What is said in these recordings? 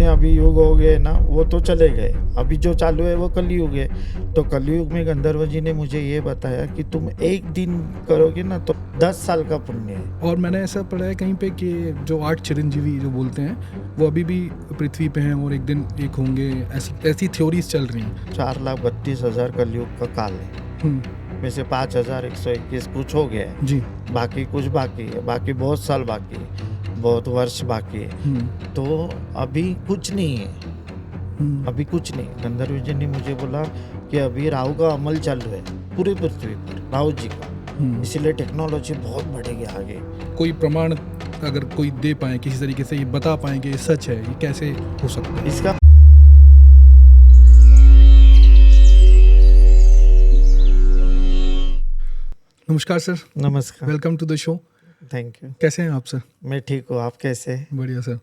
जितने अभी युग हो गए ना वो तो चले गए, अभी जो चालू है वो कलयुग है। तो कलयुग में गंधर्व जी ने मुझे ये बताया कि तुम एक दिन करोगे ना तो 10 साल का पुण्य है। और मैंने ऐसा पढ़ा है कहीं पे कि जो 8 चिरंजीवी जो बोलते हैं वो अभी भी पृथ्वी पे हैं और एक दिन एक होंगे, ऐसी थ्योरीज चल रही हैं। 4,32,000 कलयुग का काल है, में से 5,121 कुछ हो गया है, जी। बाकी कुछ बाकी है, बाकी बहुत साल बाकी है, बहुत वर्ष बाकी है। तो अभी कुछ नहीं है, अभी कुछ नहीं। गंधर्व जी ने मुझे बोला कि अभी राहु का अमल चल रहा है पूरी पृथ्वी पर, राहु जी का, इसीलिए टेक्नोलॉजी बहुत बढ़ेगी आगे। कोई प्रमाण अगर कोई दे पाए किसी तरीके से, ये बता पाए कि ये सच है, ये कैसे हो सकता है? इसका नमस्कार सर। नमस्कार। Welcome to the show. Thank you. कैसे हैं आप सर? मैं ठीक हूँ, आप कैसे हैं? बढ़िया सर।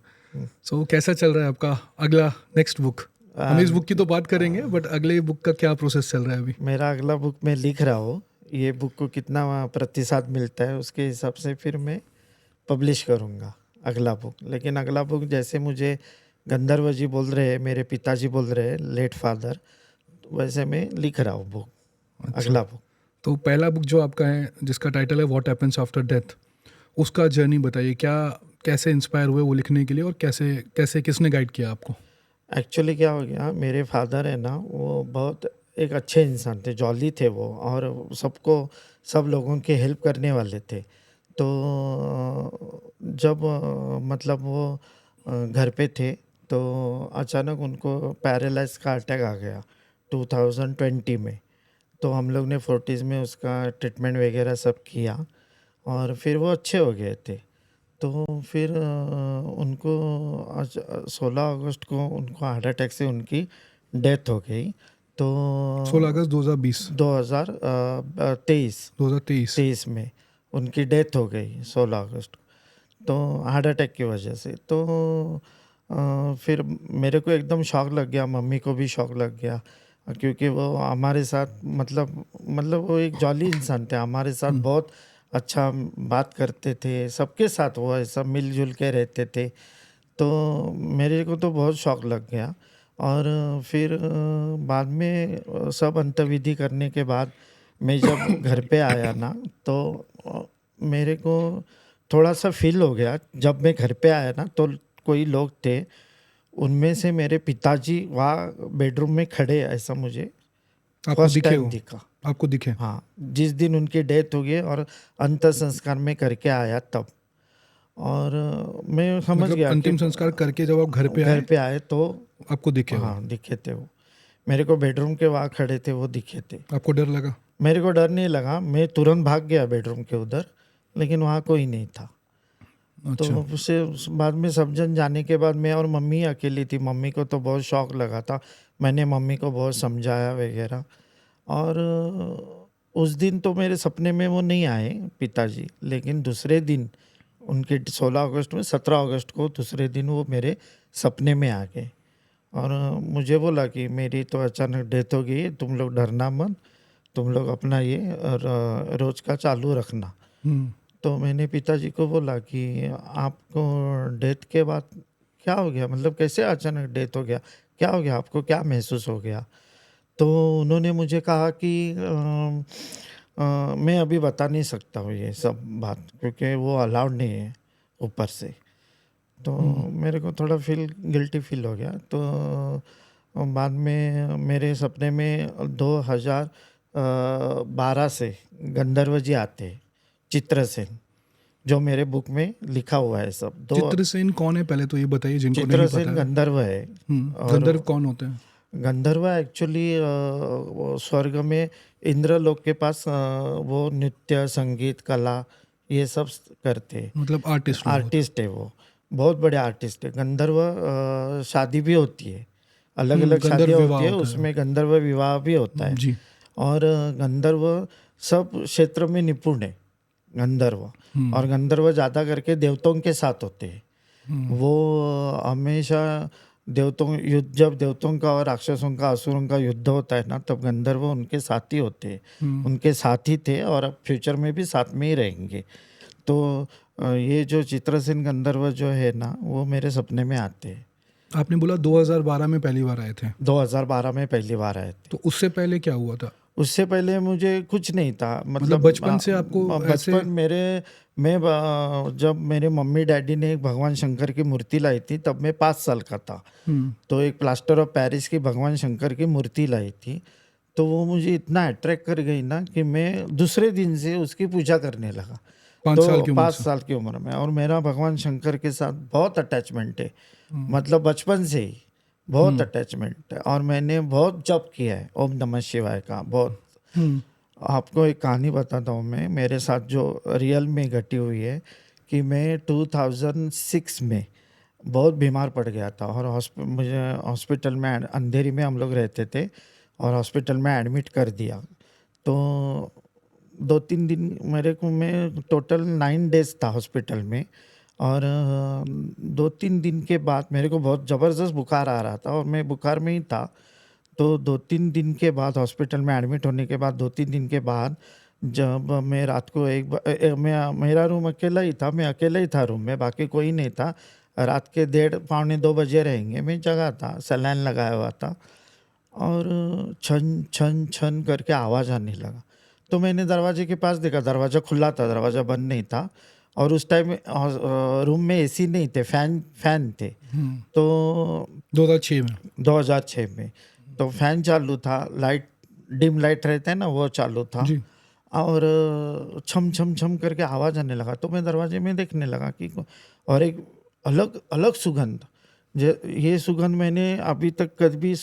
सो कैसा चल रहा है आपका अगला नेक्स्ट बुक? हम इस बुक की तो बात करेंगे, बट अगले बुक का क्या प्रोसेस चल रहा है अभी? मेरा अगला बुक मैं लिख रहा हूँ, ये बुक को कितना प्रतिशत मिलता है उसके हिसाब से फिर मैं पब्लिश करूँगा अगला बुक। लेकिन अगला बुक जैसे मुझे गंधर्व जी बोल रहे हैं, मेरे पिताजी बोल रहे हैं, लेट फादर, वैसे मैं लिख रहा हूँ बुक। अच्छा। अगला बुक तो पहला बुक जो आपका है जिसका टाइटल है व्हाट हैपेंस आफ्टर डेथ, उसका जर्नी बताइए। क्या कैसे इंस्पायर हुए वो लिखने के लिए, और कैसे कैसे किसने गाइड किया आपको? एक्चुअली क्या हो गया, मेरे फादर है ना वो बहुत एक अच्छे इंसान थे, जॉली थे वो, और सब लोगों की हेल्प करने वाले थे। तो जब मतलब वो घर पे थे तो अचानक उनको पैरालाइज का अटैक आ गया 2020 में। तो हम लोग ने फोर्टिस में उसका ट्रीटमेंट वगैरह सब किया और फिर वो अच्छे हो गए थे। तो फिर उनको 16 अगस्त को उनको हार्ट अटैक से उनकी डेथ हो गई। तो 16 अगस्त 2020 2023 में उनकी डेथ हो गई 16 अगस्त को, तो हार्ट अटैक की वजह से। तो फिर मेरे को एकदम शॉक लग गया, मम्मी को भी शॉक लग गया, क्योंकि वो हमारे साथ मतलब वो एक जॉली इंसान थे, हमारे साथ बहुत अच्छा बात करते थे, सबके साथ वो ऐसा मिलजुल के रहते थे। तो मेरे को तो बहुत शौक लग गया। और फिर बाद में सब अंत्यविधि करने के बाद मैं जब घर पे आया ना तो मेरे को थोड़ा सा फील हो गया। जब मैं घर पे आया ना तो कोई लोग थे, उनमें से मेरे पिताजी वहाँ बेडरूम में खड़े, ऐसा मुझे आपको फर्स्ट दिखे टाइम वो? दिखा। आपको दिखे? हाँ, जिस दिन उनकी डेथ हो गई और अंत संस्कार में करके आया तब। और मैं समझ मतलब गया कि अंतिम संस्कार करके जब आप घर पे आए तो आपको दिखे वो? हाँ दिखे थे वो, मेरे को बेडरूम के वहाँ खड़े थे, वो दिखे थे। आपको डर लगा? मेरे को डर नहीं लगा, मैं तुरंत भाग गया बेडरूम के उधर, लेकिन वहाँ कोई नहीं था। तो अच्छा। उससे बाद में सब जन जाने के बाद मैं और मम्मी अकेली थी। मम्मी को तो बहुत शौक लगा था, मैंने मम्मी को बहुत समझाया वगैरह। और उस दिन तो मेरे सपने में वो नहीं आए पिताजी, लेकिन दूसरे दिन उनके 16 अगस्त में 17 अगस्त को दूसरे दिन वो मेरे सपने में आ गए और मुझे बोला कि मेरी तो अचानक डेथ हो गई है, तुम लोग डरना मत, तुम लोग अपना ये रोज का चालू रखना। तो मैंने पिताजी को बोला कि आपको डेथ के बाद क्या हो गया, मतलब कैसे अचानक डेथ हो गया, क्या हो गया आपको, क्या महसूस हो गया? तो उन्होंने मुझे कहा कि मैं अभी बता नहीं सकता हूँ ये सब बात, क्योंकि वो अलाउड नहीं है ऊपर से। तो मेरे को थोड़ा गिल्टी फील हो गया। तो बाद में मेरे सपने में 2012 से गंधर्व जी आते हैं, चित्रसेन, जो मेरे बुक में लिखा हुआ है सब। चित्रसेन कौन है पहले तो ये बताइए जिनको नहीं चित्रसेन पता है। गंधर्व है। गंधर्व कौन होते हैं? गंधर्व एक्चुअली वो स्वर्ग में इंद्रलोक के पास वो नृत्य संगीत कला ये सब करते, मतलब आर्टिस्ट है वो, बहुत बड़े आर्टिस्ट है। गंधर्व शादी भी होती है, अलग अलग शादियाँ होती है, उसमें गंधर्व विवाह भी होता है जी। और गंधर्व सब क्षेत्र में निपुण है गंधर्व। और गंधर्व ज़्यादा करके देवताओं के साथ होते हैं। वो हमेशा जब देवताओं का और राक्षसों का असुरों का युद्ध होता है ना, तब गंधर्व उनके साथी होते हैं, उनके साथी थे और अब फ्यूचर में भी साथ में ही रहेंगे। तो ये जो चित्रसेन गंधर्व जो है ना, वो मेरे सपने में आते हैं आपने बोला 2012 में पहली बार आए थे, 2012 में पहली बार आए थे। तो उससे पहले क्या हुआ था? उससे पहले मुझे कुछ नहीं था, मतलब बचपन से आपको ऐसे बचपन जब मेरे मम्मी डैडी ने एक भगवान शंकर की मूर्ति लाई थी, तब मैं 5 साल का था। तो एक प्लास्टर ऑफ पेरिस की भगवान शंकर की मूर्ति लाई थी, तो वो मुझे इतना अट्रैक्ट कर गई ना कि मैं दूसरे दिन से उसकी पूजा करने लगा। 5 साल की उम्र 5 से? साल की उम्र में, और मेरा भगवान शंकर के साथ बहुत अटैचमेंट है, मतलब बचपन से ही बहुत अटैचमेंट है। और मैंने बहुत जप किया है ओम नमः शिवाय का, बहुत। आपको एक कहानी बताता हूँ मैं, मेरे साथ जो रियल में घटी हुई है, कि मैं 2006 में बहुत बीमार पड़ गया था, और मुझे हॉस्पिटल में अंधेरी में हम लोग रहते थे, और हॉस्पिटल में एडमिट कर दिया। तो 2-3 दिन मैं टोटल 9 डेज था हॉस्पिटल में, और 2-3 दिन के बाद मेरे को बहुत ज़बरदस्त बुखार आ रहा था, और मैं बुखार में ही था। तो 2-3 दिन के बाद हॉस्पिटल में एडमिट होने के बाद 2-3 दिन के बाद, जब मैं रात को मेरा रूम अकेला ही था, मैं अकेला ही था रूम में, बाकी कोई नहीं था। रात के 1:30 पौने 2 बजे रहेंगे, मैं जगा था, सलाइन लगाया हुआ था, और छन छन छन करके आवाज़ आने लगा। तो मैंने दरवाजे के पास देखा, दरवाज़ा खुला था, दरवाज़ा बंद नहीं था, और उस टाइम रूम में एसी नहीं थे, फैन थे। तो 2006 में? 2006 में तो फैन चालू था, लाइट डिम लाइट रहता है ना, वो चालू था, जी। और छम छम छम करके आवाज़ आने लगा। तो मैं दरवाजे में देखने लगा कि और एक अलग अलग सुगंध, ये सुगंध मैंने अभी तक कभी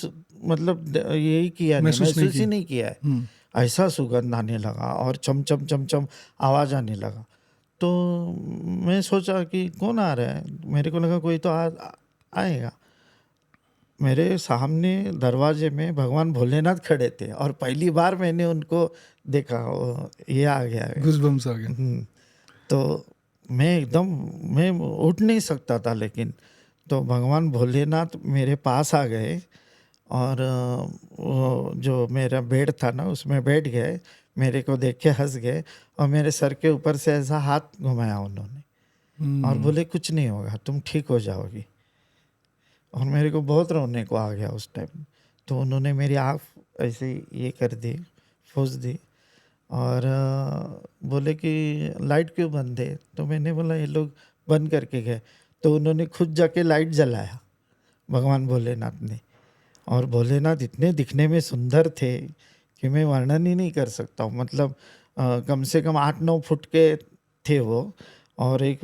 मतलब यही किया नहीं, महसूस ही नहीं किया है। ऐसा सुगंध आने लगा, और चम चम चम चम आवाज़ आने लगा। तो मैं सोचा कि कौन आ रहा है, मेरे को लगा कोई तो आएगा। मेरे सामने दरवाजे में भगवान भोलेनाथ खड़े थे, और पहली बार मैंने उनको देखा, ये आ गया है। गूज़बम्स आ गए। तो मैं उठ नहीं सकता था, लेकिन तो भगवान भोलेनाथ मेरे पास आ गए, और वो जो मेरा बेड था ना, उसमें बैठ गए, मेरे को देख के हंस गए, और मेरे सर के ऊपर से ऐसा हाथ घुमाया उन्होंने, और बोले कुछ नहीं होगा, तुम ठीक हो जाओगी। और मेरे को बहुत रोने को आ गया उस टाइम। तो उन्होंने मेरी आँख ऐसे ये कर दी, फूस दी, और बोले कि लाइट क्यों बंद है। तो मैंने बोला ये लोग बंद करके गए। तो उन्होंने खुद जाके लाइट जलाया, भगवान भोलेनाथ ने। और भोलेनाथ इतने दिखने में सुंदर थे कि मैं वर्णन ही नहीं कर सकता हूँ। मतलब कम से कम 8-9 फुट के थे वो, और एक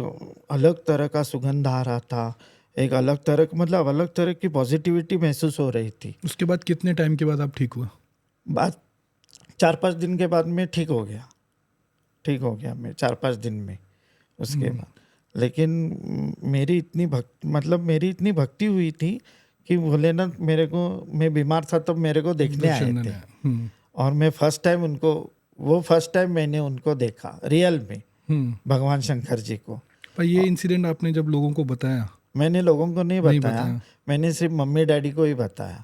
अलग तरह का सुगंध आ रहा था, एक अलग तरह की पॉजिटिविटी महसूस हो रही थी। उसके बाद कितने टाइम के बाद आप ठीक हुआ? बाद 4-5 दिन के बाद मैं ठीक हो गया मैं 4-5 दिन में उसके बाद। लेकिन मेरी इतनी भक्ति हुई थी कि भोलेनाथ मैं बीमार था तब मेरे को देखने आए दर्शन थे, देने आए। और मैं फर्स्ट टाइम मैंने उनको देखा रियल में, भगवान शंकर जी को। पर ये इंसिडेंट आपने जब लोगों को बताया? मैंने लोगों को नहीं बताया, मैंने सिर्फ मम्मी डैडी को ही बताया।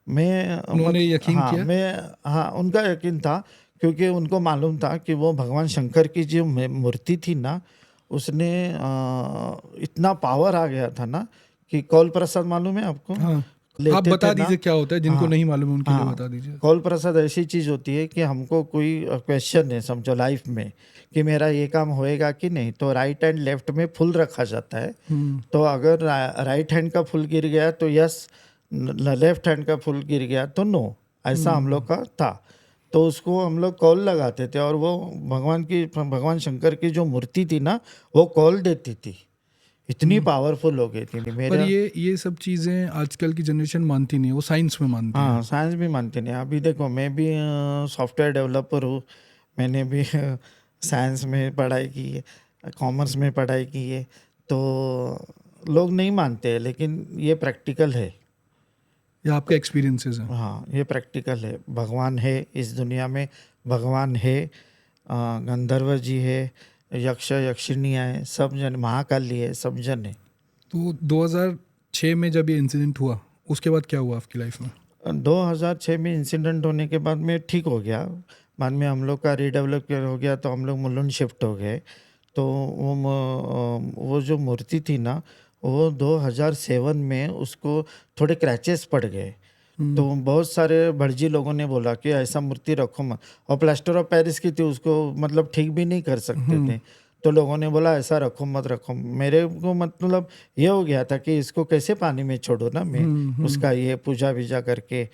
उन्होंने यकीन किया? हाँ, उनका यकीन था, क्योंकि उनको मालूम था कि वो भगवान शंकर की जो मूर्ति थी ना, उसने इतना पावर आ गया था ना, कि कौल प्रसाद मालूम है आपको? हाँ। लेते आप बता थे ना। दीजिए क्या होता है, जिनको हाँ, नहीं मालूम है उनके लिए हाँ, बता दीजिए। कौल प्रसाद ऐसी चीज़ होती है कि हमको कोई क्वेश्चन है समझो लाइफ में, कि मेरा ये काम होएगा कि नहीं, तो राइट एंड लेफ्ट में फूल रखा जाता है। तो अगर राइट हैंड का फूल गिर गया तो यस, लेफ्ट हैंड का फूल गिर गया तो नो, ऐसा हम लोग का था। तो उसको हम लोग कॉल लगाते थे, और वो भगवान शंकर की जो मूर्ति थी ना, वो कॉल देती थी, इतनी पावरफुल हो गई थी पर मेरा। ये सब चीज़ें आजकल की जनरेशन मानती नहीं है, वो साइंस में मानती है। हाँ, साइंस भी मानते नहीं। अभी देखो, मैं भी सॉफ्टवेयर डेवलपर हूँ, मैंने भी साइंस में पढ़ाई की है, कॉमर्स में पढ़ाई की है, तो लोग नहीं मानते हैं, लेकिन ये प्रैक्टिकल है। या आपके एक्सपीरियंसेस हैं? हाँ, ये प्रैक्टिकल है। भगवान है इस दुनिया में, भगवान है, गंधर्व जी है, यक्ष यक्षिणियाँ है, सब जन, महाकाली है, सब जन है। तो 2006 में जब ये इंसिडेंट हुआ, उसके बाद क्या हुआ आपकी लाइफ में? 2006 में इंसिडेंट होने के बाद मैं ठीक हो गया। बाद में हम लोग का रीडेवलप हो गया, तो हम लोग मुलुंड शिफ्ट हो गए। तो वो जो मूर्ति थी ना, वो 2007 में उसको थोड़े क्रैचेस पड़ गए। हम्म, तो बहुत सारे भटजी लोगों ने बोला कि ऐसा मूर्ति रखो मत, और प्लास्टर ऑफ पेरिस की थी, उसको मतलब ठीक भी नहीं कर सकते हम्म, थे। तो लोगों ने बोला ऐसा रखो मत रखो। मेरे को मतलब ये हो गया था कि इसको कैसे पानी में छोड़ो ना मैं, हम्म, उसका ये पूजा विजा करके।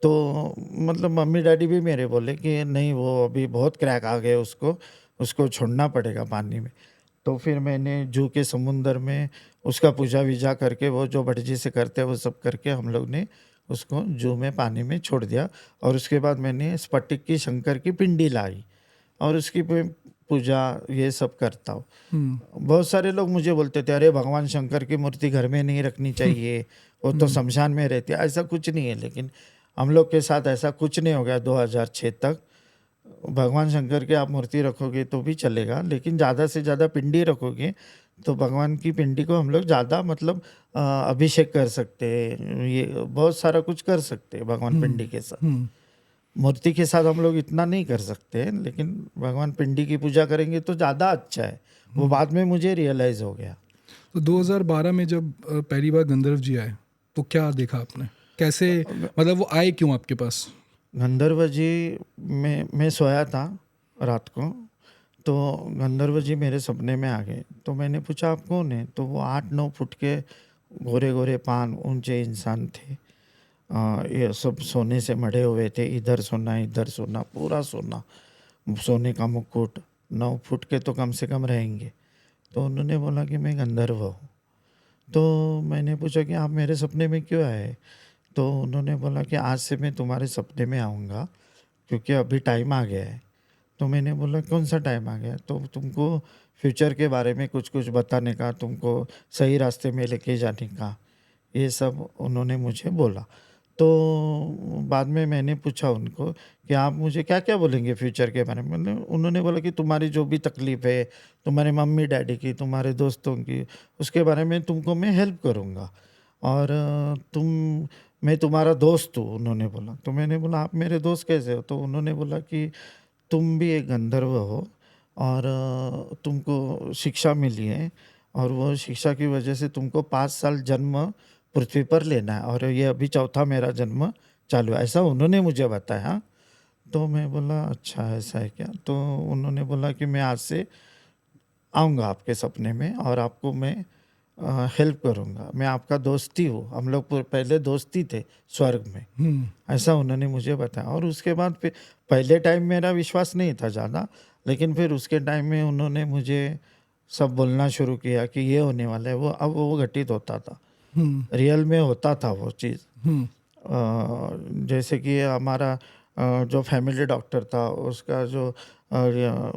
तो मतलब मम्मी डैडी भी मेरे बोले कि नहीं, वो अभी बहुत क्रैक आ गए, उसको उसको छोड़ना पड़ेगा पानी में। तो फिर मैंने जू के समुंदर में उसका पूजा विजा करके, वो जो भटजी से करते हैं वो सब करके, हम लोग ने उसको जू में पानी में छोड़ दिया। और उसके बाद मैंने स्फटिक की शंकर की पिंडी लाई और उसकी पूजा ये सब करता हूँ। हम्म, बहुत सारे लोग मुझे बोलते थे, अरे भगवान शंकर की मूर्ति घर में नहीं रखनी चाहिए, वो तो हम्म, शमशान में रहती है। ऐसा कुछ नहीं है, लेकिन हम लोग के साथ ऐसा कुछ नहीं हो गया 2006 तक। भगवान शंकर की आप मूर्ति रखोगे तो भी चलेगा, लेकिन ज़्यादा से ज़्यादा पिंडी रखोगे तो भगवान की पिंडी को हम लोग ज़्यादा मतलब अभिषेक कर सकते हैं, ये बहुत सारा कुछ कर सकते हैं भगवान हम्म, पिंडी के साथ। हम्म। मूर्ति के साथ हम लोग इतना नहीं कर सकते, लेकिन भगवान पिंडी की पूजा करेंगे तो ज़्यादा अच्छा है। वो बाद में मुझे रियलाइज़ हो गया। तो 2012 में जब पहली बार गंधर्व जी आए तो क्या देखा आपने, कैसे, मतलब वो आए क्यों आपके पास? गंधर्व जी, मैं सोया था रात को, तो गंधर्व जी मेरे सपने में आ गए। तो मैंने पूछा आप कौन है? तो वो 8-9 फुट के गोरे गोरे पान ऊंचे इंसान थे। ये सब सोने से मढ़े हुए थे, इधर सोना, पूरा सोना, सोने का मुकुट। 9 फुट के तो कम से कम रहेंगे। तो उन्होंने बोला कि मैं गंधर्व हूँ। तो मैंने पूछा कि आप मेरे सपने में क्यों आए? तो उन्होंने बोला कि आज से मैं तुम्हारे सपने में आऊँगा, क्योंकि अभी टाइम आ गया है। तो मैंने बोला कौन सा टाइम आ गया? तो तुमको फ्यूचर के बारे में कुछ कुछ बताने का, तुमको सही रास्ते में लेके जाने का, ये सब उन्होंने मुझे बोला। तो बाद में मैंने पूछा उनको कि आप मुझे क्या क्या बोलेंगे फ्यूचर के बारे में? मतलब उन्होंने बोला कि तुम्हारी जो भी तकलीफ़ है, तुम्हारे मम्मी डैडी की, तुम्हारे दोस्तों की, उसके बारे में तुमको मैं हेल्प करूँगा। और मैं तुम्हारा दोस्त हूँ, उन्होंने बोला। तो मैंने बोला आप मेरे दोस्त कैसे हो? तो उन्होंने बोला कि तुम भी एक गंधर्व हो, और तुमको शिक्षा मिली है, और वो शिक्षा की वजह से तुमको 5 साल जन्म पृथ्वी पर लेना है, और ये अभी चौथा मेरा जन्म चालू है, ऐसा उन्होंने मुझे बताया। तो मैं बोला अच्छा ऐसा है क्या? तो उन्होंने बोला कि मैं आज से आऊँगा आपके सपने में और आपको मैं हेल्प करूँगा, मैं आपका दोस्ती हूँ, हम लोग पहले दोस्ती थे स्वर्ग में, हम्म, ऐसा उन्होंने मुझे बताया। और उसके बाद फिर पहले टाइम मेरा विश्वास नहीं था ज़्यादा, लेकिन फिर उसके टाइम में उन्होंने मुझे सब बोलना शुरू किया कि ये होने वाला है, वो अब वो घटित होता था, हम्म, रियल में होता था वो चीज़। हम्म, जैसे कि हमारा जो फैमिली डॉक्टर था, उसका जो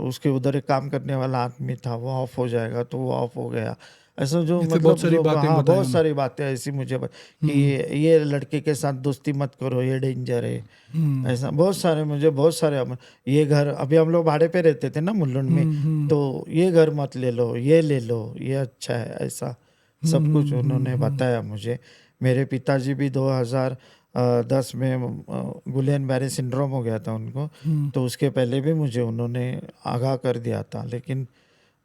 उसके उधर एक काम करने वाला आदमी था, वो ऑफ हो जाएगा, तो वो ऑफ हो गया। ऐसा जो इससे बहुत मतलब सारी जो बातें हाँ, बताई बहुत उन्होंने। सारी बातें ऐसी मुझे कि हम्म, ये लड़के के साथ दोस्ती मत करो, ये डेंजर है। हम्म, ऐसा बहुत सारे मुझे बहुत सारे ये घर, अभी हम लोग भाड़े पे रहते थे ना मुल्लुंड में, हम्म, तो ये घर मत ले लो, ये ले लो, ये अच्छा है, ऐसा सब कुछ उन्होंने बताया मुझे। मेरे पिताजी भी 2010 में गुलियन बैरे सिंड्रोम हो गया था उनको, हम्म, तो उसके पहले भी मुझे उन्होंने आगाह कर दिया था, लेकिन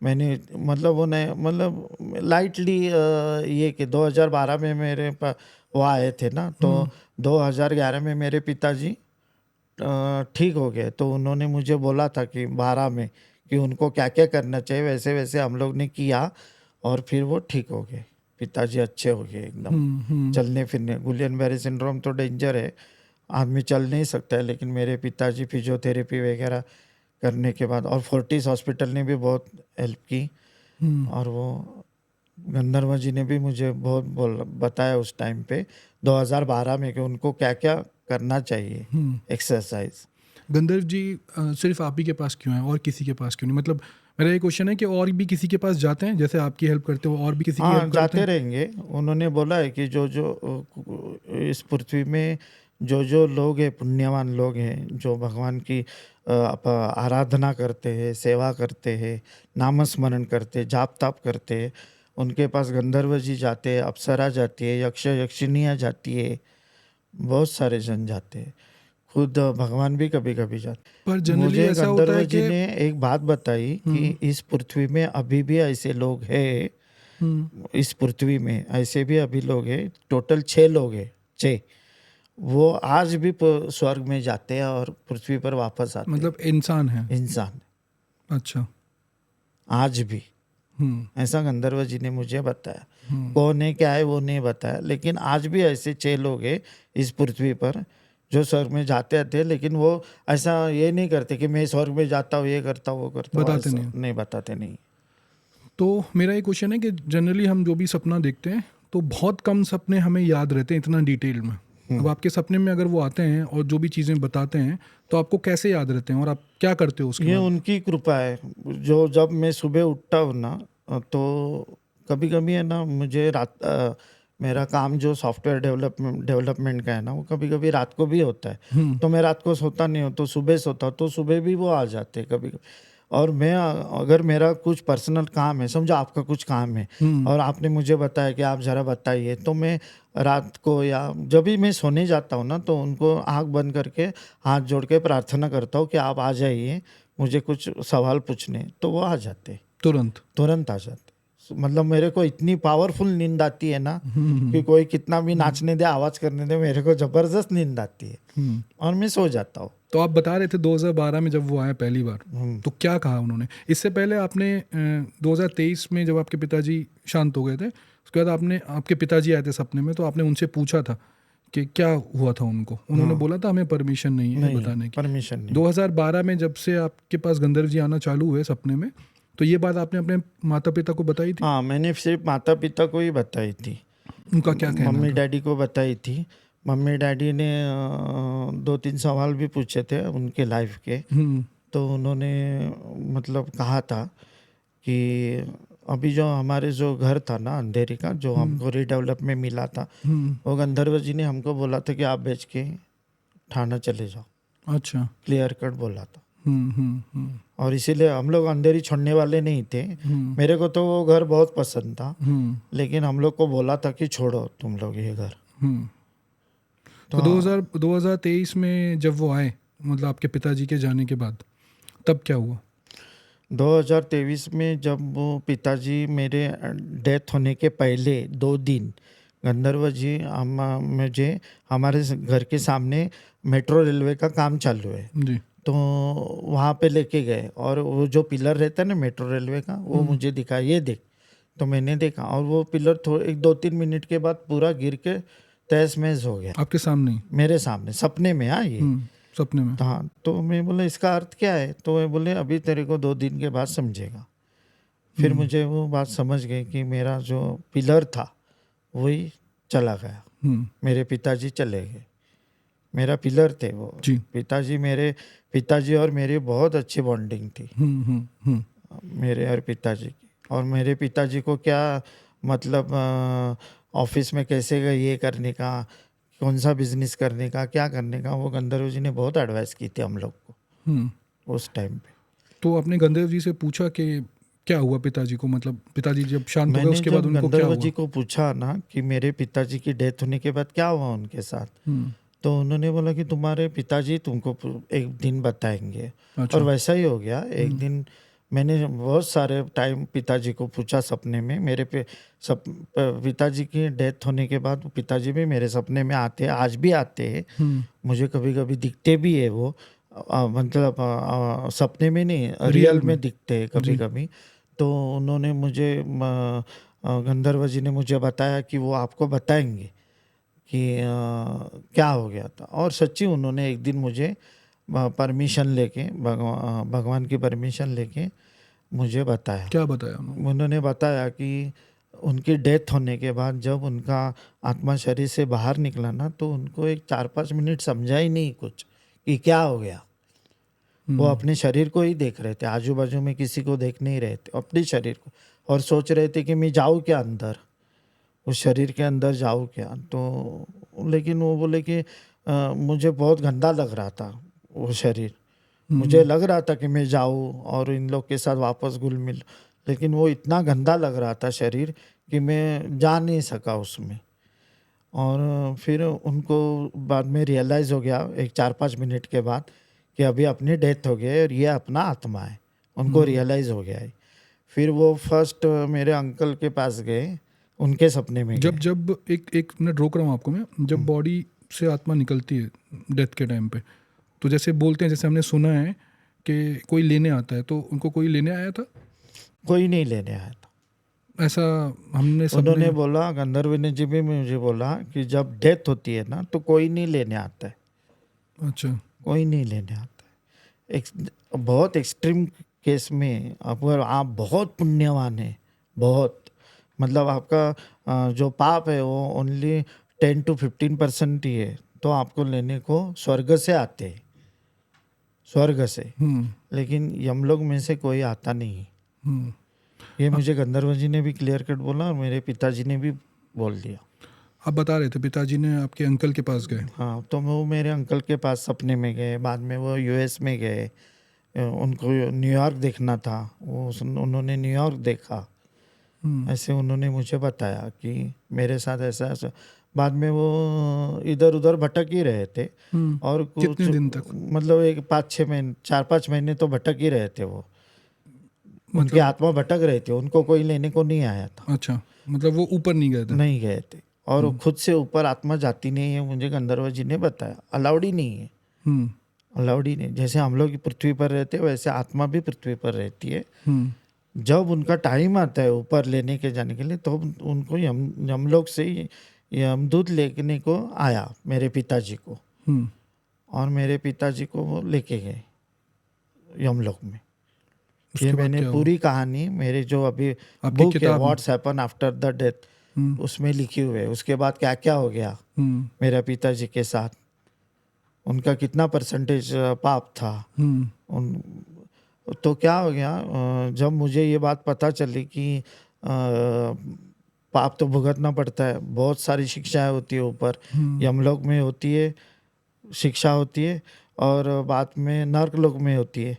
मैंने मतलब वो नहीं, मतलब लाइटली ये कि 2012 में मेरे पास वो आए थे ना, तो 2011 में मेरे पिताजी ठीक हो गए। तो उन्होंने मुझे बोला था कि 12 में कि उनको क्या क्या करना चाहिए, वैसे वैसे हम लोग ने किया, और फिर वो ठीक हो गए, पिताजी अच्छे हो गए एकदम, चलने फिरने। गुलियन बैरे सिंड्रोम तो डेंजर है, आदमी चल नहीं सकता है, लेकिन मेरे पिताजी फिजियोथेरेपी वगैरह करने के बाद, और फोर्टिस हॉस्पिटल ने भी बहुत हेल्प की, हम्म, और वो गंधर्व जी ने भी मुझे बहुत बताया उस टाइम पे 2012 में कि उनको क्या क्या करना चाहिए, हम्म। एक्सरसाइज। गंधर्व जी सिर्फ आप ही के पास क्यों हैं और किसी के पास क्यों नहीं, मतलब मेरा ये क्वेश्चन है कि और भी किसी के पास जाते हैं जैसे आपकी हेल्प करते हो, और भी किसी की हाँ, हेल्प करते जाते हैं? रहेंगे। उन्होंने बोला है कि जो जो इस पृथ्वी में जो जो लोग हैं, पुण्यवान लोग हैं, जो भगवान की आराधना करते हैं, सेवा करते हैं, नामस्मरण करते हैं, जाप ताप करते हैं, उनके पास गंधर्व जी जाते हैं, अप्सरा जाती है, यक्ष यक्षिनियाँ जाती है, बहुत सारे जन जाते हैं, खुद भगवान भी कभी कभी पर जाते। जनरली मुझे ऐसा होता गंधर्व है जी कि ने एक बात बताई कि इस पृथ्वी में अभी भी ऐसे लोग हैं इस पृथ्वी में ऐसे भी अभी लोग हैं, टोटल 6 लोग हैं, 6 वो आज भी स्वर्ग में जाते हैं और पृथ्वी पर वापस आते मतलब इंसान है। हैं, इंसान अच्छा। आज भी। ऐसा गंधर्व जी ने मुझे बताया। कौन है क्या है वो नहीं बताया, लेकिन आज भी ऐसे 6 लोग हैं इस पृथ्वी पर जो स्वर्ग में जाते आते हैं, लेकिन वो ऐसा ये नहीं करते कि मैं स्वर्ग में जाता हूँ, ये करता हूँ, वो करता हूँ, बताते ऐसा नहीं। बताते नहीं। तो मेरा ये क्वेश्चन है कि जनरली हम जो भी सपना देखते हैं तो बहुत कम सपने हमें याद रहते हैं इतना डिटेल में। अब आपके सपने में अगर वो आते हैं और जो भी चीज़ें बताते हैं तो आपको कैसे याद रहते हैं और आप क्या करते हो उसके ये बाद? उनकी कृपा है। जो जब मैं सुबह उठता हूँ ना, तो कभी कभी है ना, मुझे मेरा काम जो सॉफ्टवेयर डेवलपमेंट का है ना, वो कभी कभी रात को भी होता है। तो मैं रात को सोता नहीं हूँ, तो सुबह सोता हूँ, तो सुबह भी वो आ जाते हैं कभी कभी। और मैं अगर मेरा कुछ पर्सनल काम है, समझो आपका कुछ काम है और आपने मुझे बताया कि आप ज़रा बताइए, तो मैं रात को या जब भी मैं सोने जाता हूँ ना, तो उनको आंख बंद करके हाथ जोड़ के प्रार्थना करता हूँ कि आप आ जाइए, मुझे कुछ सवाल पूछने, तो वो आ जाते, तुरंत आ जाते। मतलब मेरे को इतनी पावरफुल नींद आती है ना कि कोई कितना भी नाचने दे, आवाज़ करने दे, मेरे को ज़बरदस्त नींद आती है और मैं सो जाता हूँ। तो आप बता रहे थे 2012 में जब वो आए पहली बार, तो क्या कहा उन्होंने? इससे पहले आपने 2023 में जब आपके पिताजी शांत हो गए थे, उसके बाद आपके पिताजी आए थे सपने में, तो आपने उनसे पूछा था कि क्या हुआ था उनको? उन्होंने बोला था हमें परमिशन नहीं है बताने की। परमिशन नहीं। 2012 में जब से आपके पास गंधर्व जी आना चालू हुए सपने में, तो ये बात आपने अपने माता पिता को बताई थी? हाँ, मैंने सिर्फ माता पिता को ही बताई थी। उनका क्या कहना मम्मी था? डैडी को बताई थी। मम्मी डैडी ने 2-3 सवाल भी पूछे थे उनके लाइफ के। तो उन्होंने मतलब कहा था कि अभी जो हमारे जो घर था ना अंधेरी का, जो हमको रीडेवलप में मिला था, वो गंधर्व जी ने हमको बोला था कि आप बेच के ठाणा चले जाओ। अच्छा। क्लियर कट बोला था। और इसीलिए हम लोग अंधेरी छोड़ने वाले नहीं थे। मेरे को तो वो घर बहुत पसंद था, लेकिन हम लोग को बोला था कि छोड़ो तुम लोग ये घर। तो 2023 में जब वो आए, मतलब आपके पिताजी के जाने के बाद, तब क्या हुआ? 2023 में जब वो पिताजी मेरे डेथ होने के पहले 2 दिन गंधर्व जी मुझे हमारे घर के सामने मेट्रो रेलवे का काम चालू है, जी। तो वहाँ पे लेके गए और वो जो पिलर रहता है ना मेट्रो रेलवे का, वो मुझे दिखा, ये देख। तो मैंने देखा और वो पिलर थोड़े 2-3 मिनट के बाद पूरा गिर के तहस महस हो गया आपके सामने ही? मेरे सामने, सपने में। हाँ, ये सपने में? हाँ। तो मैं बोला इसका अर्थ क्या है? तो मैं बोले अभी तेरे को 2 दिन के बाद समझेगा। फिर मुझे वो बात समझ गई कि मेरा जो पिलर था वही चला गया। मेरे पिताजी चले गए, मेरा पिलर थे वो जी। पिताजी और मेरी बहुत अच्छी बॉन्डिंग थी, मेरे और पिताजी की। और मेरे पिताजी को क्या मतलब ऑफिस में कैसे ये करने का, कौन सा बिजनेस करने का, क्या करने का, वो गंधर्व जी ने बहुत एडवाइस की थी हम लोग को उस टाइम पे। तो आपने गंधर्व जी से पूछा कि क्या हुआ पिताजी को, मतलब पिताजी जब शांत हो गए मैंने उसके बाद जब उनको क्या गंधर्व हुआ? जी को पूछा ना कि मेरे पिताजी की डेथ होने के बाद क्या हुआ उनके साथ, तो उन्होंने बोला कि तुम्हारे पिताजी तुमको एक दिन बताएंगे। अच्छा। और वैसा ही हो गया। एक दिन मैंने बहुत सारे टाइम पिताजी को पूछा सपने में। मेरे पिताजी की डेथ होने के बाद पिताजी भी मेरे सपने में आते हैं, आज भी आते हैं। मुझे कभी कभी दिखते भी है वो, मतलब सपने में नहीं, रियल में दिखते हैं कभी कभी। तो उन्होंने मुझे गंधर्व जी ने मुझे बताया कि वो आपको बताएंगे कि क्या हो गया था। और सच्ची उन्होंने एक दिन मुझे परमिशन लेके, भगवान की परमिशन लेके मुझे बताया। क्या बताया उन्होंने? उन्होंने बताया कि उनकी डेथ होने के बाद जब उनका आत्मा शरीर से बाहर निकला ना, तो उनको एक 4-5 मिनट समझा ही नहीं कुछ कि क्या हो गया। वो अपने शरीर को ही देख रहे थे, आजू बाजू में किसी को देख नहीं रहे थे, अपने शरीर को। और सोच रहे थे कि मैं जाऊँ क्या अंदर, उस शरीर के अंदर जाऊँ क्या। तो लेकिन वो बोले कि मुझे बहुत गंदा लग रहा था वो शरीर। मुझे लग रहा था कि मैं जाऊँ और इन लोग के साथ वापस घुल मिल, लेकिन वो इतना गंदा लग रहा था शरीर कि मैं जा नहीं सका उसमें। और फिर उनको बाद में रियलाइज़ हो गया एक 4-5 मिनट के बाद कि अभी अपनी डेथ हो गई है और ये अपना आत्मा है। उनको रियलाइज़ हो गया है। फिर वो फर्स्ट मेरे अंकल के पास गए, उनके सपने में जब गए। जब एक मिनट रोक रहा हूँ आपको मैं, जब बॉडी से आत्मा निकलती है डेथ के टाइम पे, तो जैसे बोलते हैं, जैसे हमने सुना है कि कोई लेने आता है, तो उनको कोई लेने आया था कोई नहीं लेने आया था। ऐसा? हमने सबने उन्होंने बोला, गंधर्व जी भी मुझे बोला कि जब डेथ होती है ना तो कोई नहीं लेने आता है, अच्छा। कोई नहीं लेने आता है। बहुत एक्सट्रीम केस में अगर आप बहुत पुण्यवान हैं, बहुत, मतलब आपका जो पाप है वो ओनली 10 to 15% ही है, तो आपको लेने को स्वर्ग से आते हैं, स्वर्ग से। लेकिन यमलोक में से कोई आता नहीं है। ये मुझे गंधर्व जी ने भी क्लियर कट बोला और मेरे पिताजी ने भी बोल दिया। आप बता रहे थे पिताजी ने आपके अंकल के पास गए। हाँ, तो वो मेरे अंकल के पास सपने में गए, बाद में वो यूएस में गए, उनको न्यूयॉर्क देखना था, उन्होंने न्यूयॉर्क देखा। ऐसे उन्होंने मुझे बताया कि मेरे साथ ऐसा ऐसा। बाद में वो इधर उधर भटक ही रहे थे और कुछ कितने दिन तक? मतलब एक 5-6 महीने, 4-5 महीने तो भटक ही रहे थे वो। उनकी आत्मा भटक रही थी, उनको कोई लेने को नहीं आया था। अच्छा, मतलब वो ऊपर नहीं गए थे? नहीं गए थे, और वो खुद से ऊपर आत्मा जाती नहीं है, मुझे गंधर्व जी ने बताया। अलाउड ही नहीं है, अलाउड ही नहीं। जैसे हम लोग पृथ्वी पर रहते हैं वैसे आत्मा भी पृथ्वी पर रहती है। जब उनका टाइम आता है ऊपर लेने के जाने के लिए, तो उनको यमलोक से यमदूत लेने को आया मेरे पिताजी को, और मेरे पिताजी को वो लेके गए यमलोक में। ये मैंने पूरी कहानी मेरे जो अभी बुक है what's happen after the death, उसमें लिखी हुई है। उसके बाद क्या क्या हो गया मेरा पिताजी के साथ, उनका कितना परसेंटेज पाप था, तो क्या हो गया। जब मुझे ये बात पता चली कि पाप तो भुगतना पड़ता है, बहुत सारी शिक्षाएं होती है ऊपर, यमलोक में होती है शिक्षा होती है, और बाद में नर्क लोक में होती है।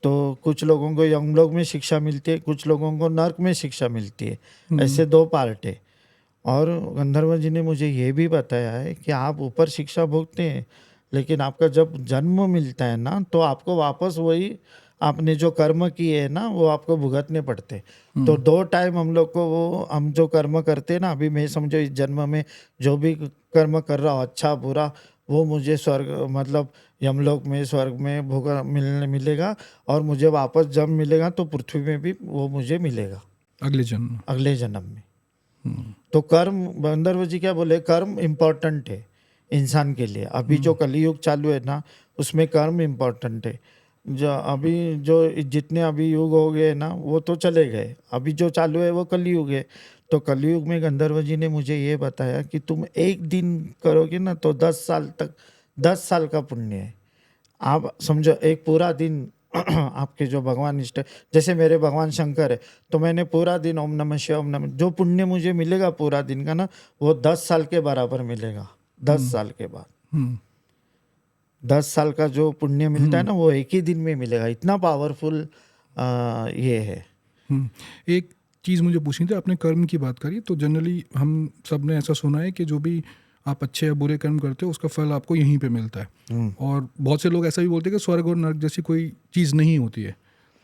तो कुछ लोगों को यमलोक में शिक्षा मिलती है, कुछ लोगों को नर्क में शिक्षा मिलती है, ऐसे 2 पार्ट है। और गंधर्व जी ने मुझे ये भी बताया है कि आप ऊपर शिक्षा भोगते हैं, लेकिन आपका जब जन्म मिलता है ना, तो आपको वापस वही आपने जो कर्म किए है ना वो आपको भुगतने पड़ते। तो 2 टाइम हम लोग को वो, हम जो कर्म करते हैं ना, अभी मैं समझो इस जन्म में जो भी कर्म कर रहा हूँ अच्छा बुरा, वो मुझे स्वर्ग मतलब यमलोक में स्वर्ग में मिलेगा, और मुझे वापस जब मिलेगा तो पृथ्वी में भी वो मुझे मिलेगा अगले जन्म, अगले जन्म में। तो कर्म, गंधर्व जी क्या बोले, कर्म इम्पोर्टेंट है इंसान के लिए। अभी जो कलियुग चालू है ना, उसमें कर्म इम्पोर्टेंट है। जो अभी जो जितने अभी युग हो गए ना वो तो चले गए, अभी जो चालू है वो कलियुग है। तो कलियुग में गंधर्व जी ने मुझे ये बताया कि तुम एक दिन करोगे ना तो 10 साल तक, 10 साल का पुण्य है। आप समझो एक पूरा दिन आपके जो भगवान इष्ट, जैसे मेरे भगवान शंकर है, तो मैंने पूरा दिन ओम नमः शिवाय ओम नमः, जो पुण्य मुझे मिलेगा पूरा दिन का ना, वो 10 साल के बराबर मिलेगा। 10 साल के बाद 10 साल का जो पुण्य मिलता है ना वो एक ही दिन में मिलेगा। इतना पावरफुल ये है। एक चीज़ मुझे पूछनी थी, आपने कर्म की बात करी, तो जनरली हम सब ने ऐसा सुना है कि जो भी आप अच्छे या बुरे कर्म करते हो उसका फल आपको यहीं पे मिलता है। और बहुत से लोग ऐसा भी बोलते हैं कि स्वर्ग और नर्क जैसी कोई चीज़ नहीं होती है,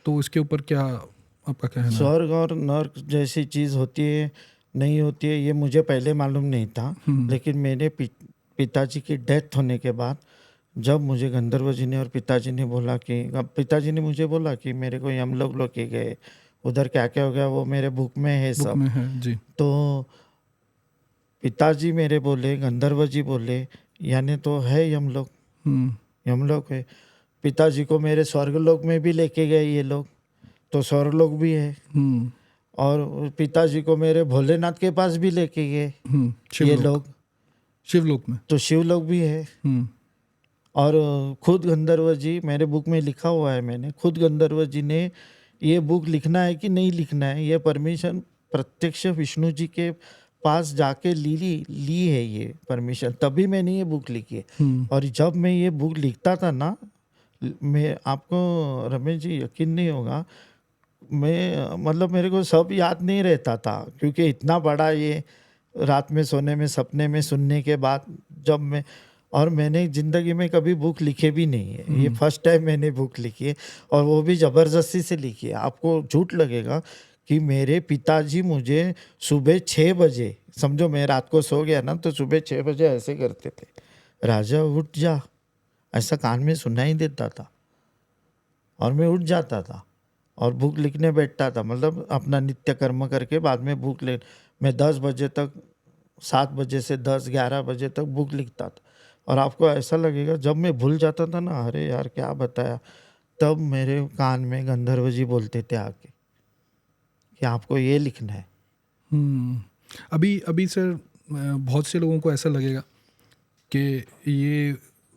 तो इसके ऊपर क्या आपका कहना है? स्वर्ग और नर्क जैसी चीज़ होती है नहीं होती है ये मुझे पहले मालूम नहीं था, लेकिन मेरे पिताजी की डेथ होने के बाद जब मुझे गंधर्व जी ने और पिताजी ने बोला कि, पिताजी ने मुझे बोला कि मेरे को यमलोक लेके गए, उधर क्या क्या हो गया वो मेरे बुक में है सब। बुक में है जी। तो पिताजी मेरे बोले, गंधर्व जी बोले, यानी तो है यमलोक, यमलोक है। पिताजी को मेरे स्वर्गलोक में भी लेके गए ये लोग, तो स्वर्गलोक भी है। और पिताजी को मेरे भोलेनाथ के पास भी लेके गए ये लोग, शिवलोक में, तो शिवलोक भी है। और खुद गंधर्व जी, मेरे बुक में लिखा हुआ है, मैंने खुद गंधर्व जी ने ये बुक लिखना है कि नहीं लिखना है, ये परमिशन प्रत्यक्ष विष्णु जी के पास जाके ली है ये परमिशन, तभी मैंने ये बुक लिखी है। और जब मैं ये बुक लिखता था ना, मैं आपको रमेश जी यकीन नहीं होगा, मैं मतलब मेरे को सब याद नहीं रहता था, क्योंकि इतना बड़ा ये रात में सोने में सपने में सुनने के बाद जब मैं और मैंने ज़िंदगी में कभी बुक लिखे भी नहीं है, ये फर्स्ट टाइम मैंने बुक लिखी है, और वो भी ज़बरदस्ती से लिखी है। आपको झूठ लगेगा कि मेरे पिताजी मुझे सुबह 6 बजे, समझो मैं रात को सो गया ना तो सुबह 6 बजे ऐसे करते थे, राजा उठ जा, ऐसा कान में सुनाई देता था और मैं उठ जाता था और बुक लिखने बैठता था। मतलब अपना नित्य कर्म करके बाद में बुक ले, मैं 10 बजे तक, 7 बजे से 10-11 बजे तक बुक लिखता था। और आपको ऐसा लगेगा जब मैं भूल जाता था ना, अरे यार क्या बताया, तब मेरे कान में गंधर्व जी बोलते थे आके कि आपको ये लिखना है। अभी अभी सर बहुत से लोगों को ऐसा लगेगा कि ये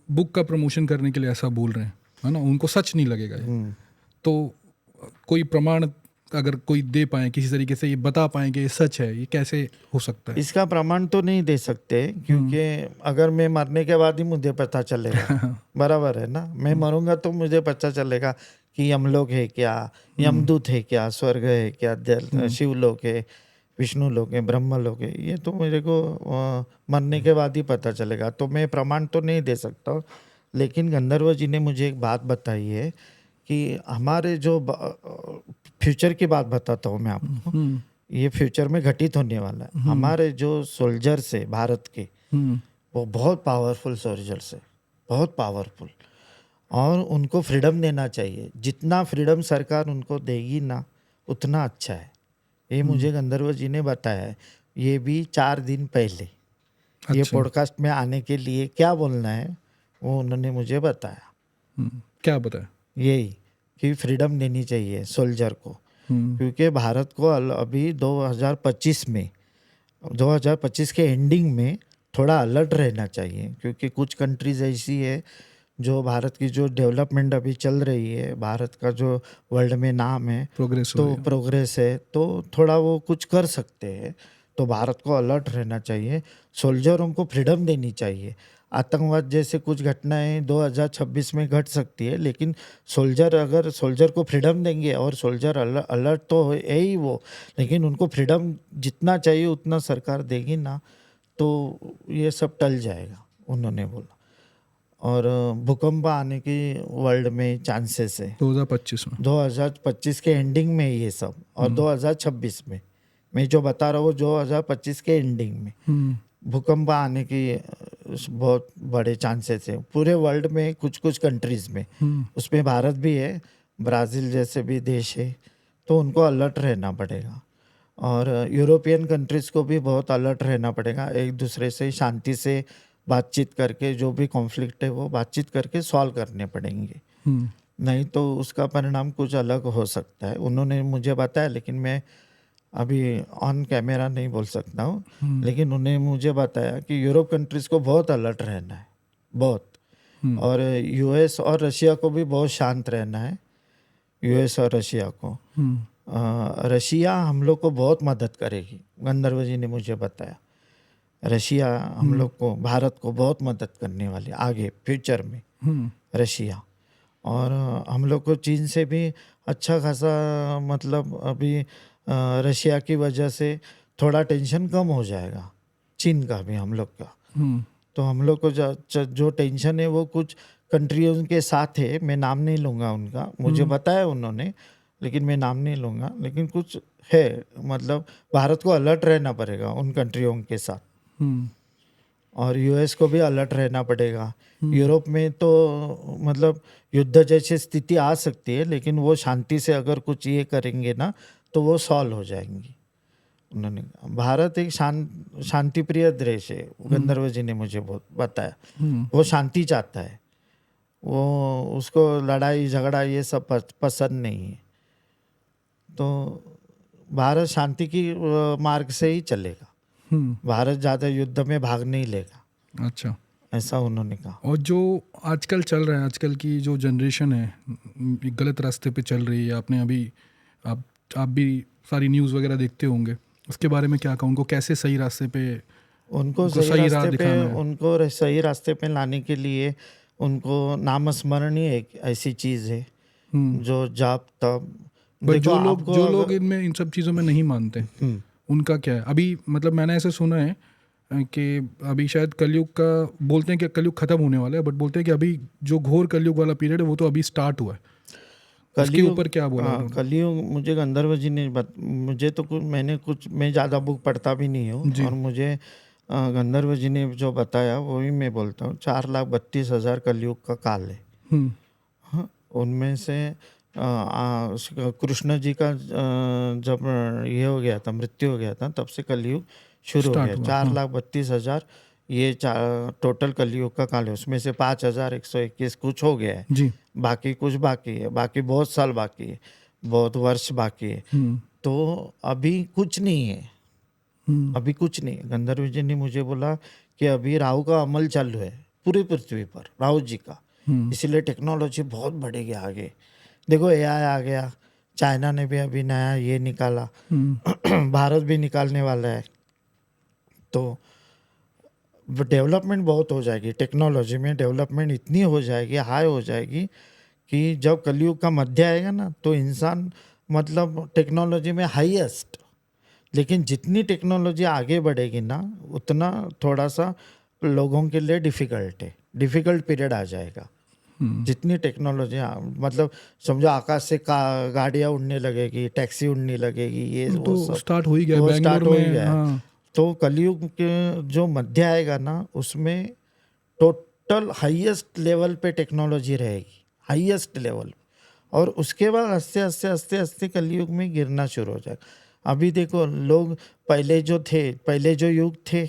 बुक का प्रमोशन करने के लिए ऐसा बोल रहे हैं, है ना, उनको सच नहीं लगेगा ये। तो कोई प्रमाण अगर कोई दे पाए किसी तरीके से, ये बता पाए कि ये सच है, ये कैसे हो सकता है? इसका प्रमाण तो नहीं दे सकते, क्योंकि अगर मैं मरने के बाद ही मुझे पता चलेगा, बराबर है ना, मैं मरूंगा तो मुझे पता चलेगा कि यमलोक है क्या, यमदूत है क्या, स्वर्ग है क्या, शिवलोक है, विष्णु लोक है, ब्रह्म लोक है, ये तो मेरे को मरने के बाद ही पता चलेगा। तो मैं प्रमाण तो नहीं दे सकता। लेकिन गंधर्व जी ने मुझे एक बात बताई है कि हमारे जो फ्यूचर की बात बताता हूँ मैं आपको, ये फ्यूचर में घटित होने वाला है। हमारे जो सोल्जर्स है भारत के, वो बहुत पावरफुल सोल्जर्स है, बहुत पावरफुल, और उनको फ्रीडम देना चाहिए। जितना फ्रीडम सरकार उनको देगी ना उतना अच्छा है, ये मुझे गंधर्व जी ने बताया है। ये भी 4 दिन पहले ये अच्छा। पॉडकास्ट में आने के लिए क्या बोलना है वो उन्होंने मुझे बताया। क्या बताया? यही कि फ्रीडम देनी चाहिए सोल्जर को, क्योंकि भारत को अभी 2025 के एंडिंग में थोड़ा अलर्ट रहना चाहिए, क्योंकि कुछ कंट्रीज ऐसी है जो भारत की जो डेवलपमेंट अभी चल रही है, भारत का जो वर्ल्ड में नाम है, प्रोग्रेस हो तो रही है। प्रोग्रेस है, तो थोड़ा वो कुछ कर सकते हैं। तो भारत को अलर्ट रहना चाहिए, सोल्जरों को फ्रीडम देनी चाहिए। आतंकवाद जैसे कुछ घटनाएं 2026 में घट सकती है, लेकिन सोल्जर को फ्रीडम देंगे, और सोल्जर अलर्ट तो है ही वो, लेकिन उनको फ्रीडम जितना चाहिए उतना सरकार देगी ना तो ये सब टल जाएगा, उन्होंने बोला। और भूकंप आने की वर्ल्ड में चांसेस है 2025 में। 2025 के एंडिंग में ये सब, और 2026 में, मैं जो बता रहा हूँ 2025 के एंडिंग में भूकंप आने की बहुत बड़े चांसेस है पूरे वर्ल्ड में, कुछ कुछ कंट्रीज में, उसमें भारत भी है, ब्राज़ील जैसे भी देश है, तो उनको अलर्ट रहना पड़ेगा। और यूरोपियन कंट्रीज़ को भी बहुत अलर्ट रहना पड़ेगा, एक दूसरे से शांति से बातचीत करके जो भी कॉन्फ्लिक्ट है वो बातचीत करके सॉल्व करने पड़ेंगे, नहीं तो उसका परिणाम कुछ अलग हो सकता है। उन्होंने मुझे बताया, लेकिन मैं अभी ऑन कैमरा नहीं बोल सकता हूँ, लेकिन उन्हें मुझे बताया कि यूरोप कंट्रीज़ को बहुत अलर्ट रहना है, बहुत, और यूएस और रशिया को भी बहुत शांत रहना है। यूएस और रशिया को, रशिया हम लोग को बहुत मदद करेगी, गंधर्व जी ने मुझे बताया। रशिया हम लोग को, भारत को बहुत मदद करने वाली आगे फ्यूचर में, रशिया। और हम लोग को चीन से भी अच्छा खासा, मतलब अभी रशिया की वजह से थोड़ा टेंशन कम हो जाएगा, चीन का भी हम लोग का। तो हम लोग को जो टेंशन है वो कुछ कंट्रियों के साथ है, मैं नाम नहीं लूँगा उनका, मुझे बताया उन्होंने, लेकिन मैं नाम नहीं लूँगा, लेकिन कुछ है, मतलब भारत को अलर्ट रहना पड़ेगा उन कंट्रियों के साथ, और यूएस को भी अलर्ट रहना पड़ेगा। यूरोप में तो मतलब युद्ध जैसी स्थिति आ सकती है, लेकिन वो शांति से अगर कुछ ये करेंगे ना तो वो सॉल्व हो जाएंगी, उन्होंने कहा। भारत एक शांति प्रिय देश है, गंधर्व जी ने मुझे बहुत बताया, वो शांति चाहता है, वो उसको लड़ाई झगड़ा ये सब पसंद नहीं है। तो भारत शांति की मार्ग से ही चलेगा, भारत ज़्यादा युद्ध में भाग नहीं लेगा। अच्छा, ऐसा उन्होंने कहा। और जो आजकल चल रहा है, आजकल की जो जनरेशन है गलत रास्ते पे चल रही है, आपने अभी आप भी सारी न्यूज़ वगैरह देखते होंगे, उसके बारे में क्या कहूँ? उनको कैसे सही रास्ते पे, उनको सही रास्ते पे लाने के लिए उनको नामस्मरण ही एक ऐसी चीज़ है जो जाप तप। बट देखो जो लोग इनमें इन सब चीज़ों में नहीं मानते, उनका क्या है? अभी मतलब मैंने ऐसे सुना है कि अभी शायद कलयुग का बोलते हैं कि कलयुग खत्म होने वाला है, बट बोलते हैं कि अभी जो घोर कलयुग वाला पीरियड है वो तो अभी स्टार्ट हुआ है। इसके कलयुग ऊपर क्या बोला हाँ उन्होंने? कलयुग मुझे गंधर्व जी ने मुझे तो कुछ मैं ज़्यादा बुक पढ़ता भी नहीं हूँ, जी। और मुझे गंधर्व जी ने जो बताया वो ही मैं बोलता हूँ। 4,32,000 कलयुग का काल है। हम्म। हाँ, उनमें से कृष्ण जी का जब ये हो गया था, मृत्यु हो गया था, तब से कलयुग शुरू हो स्टार्ट गया। हुआ, हाँ। 4,32,000 ये टोटल कलयुग का काल है। उसमें से 5,121 कुछ हो गया है, जी। बाकी कुछ बाकी है, बाकी बहुत साल बाकी है, बहुत वर्ष बाकी है। हम्म। तो अभी कुछ नहीं है, हम्म। अभी कुछ नहीं है। गंधर्व जी ने मुझे बोला कि अभी राहु का अमल चालू है पूरी पृथ्वी पर, राहु जी का, इसलिए टेक्नोलॉजी बहुत बढ़ेगी आगे। देखो एआई आ गया, चाइना ने भी अभी नया ये निकाला, भारत भी निकालने वाला है। तो डेवलपमेंट बहुत हो जाएगी, टेक्नोलॉजी में डेवलपमेंट इतनी हो जाएगी, हाई हो जाएगी कि जब कलयुग का मध्य आएगा ना, तो इंसान मतलब टेक्नोलॉजी में हाईएस्ट। लेकिन जितनी टेक्नोलॉजी आगे बढ़ेगी ना, उतना थोड़ा सा लोगों के लिए डिफ़िकल्ट है, डिफ़िकल्ट पीरियड आ जाएगा। जितनी टेक्नोलॉजी मतलब समझो आकाश से गाड़ियाँ उड़ने लगेगी, टैक्सी उड़ने लगेगी, ये वो तो सब स्टार्ट हो ही गया वो बेंगलोर स्टार्ट हो ही में, गया है। हाँ। तो कलयुग के जो मध्य आएगा ना, उसमें टोटल हाईएस्ट लेवल पे टेक्नोलॉजी रहेगी, हाईएस्ट लेवल। और उसके बाद आस्ते आस्ते आस्ते आस्ते कलयुग में गिरना शुरू हो जाएगा। अभी देखो लोग पहले जो युग थे,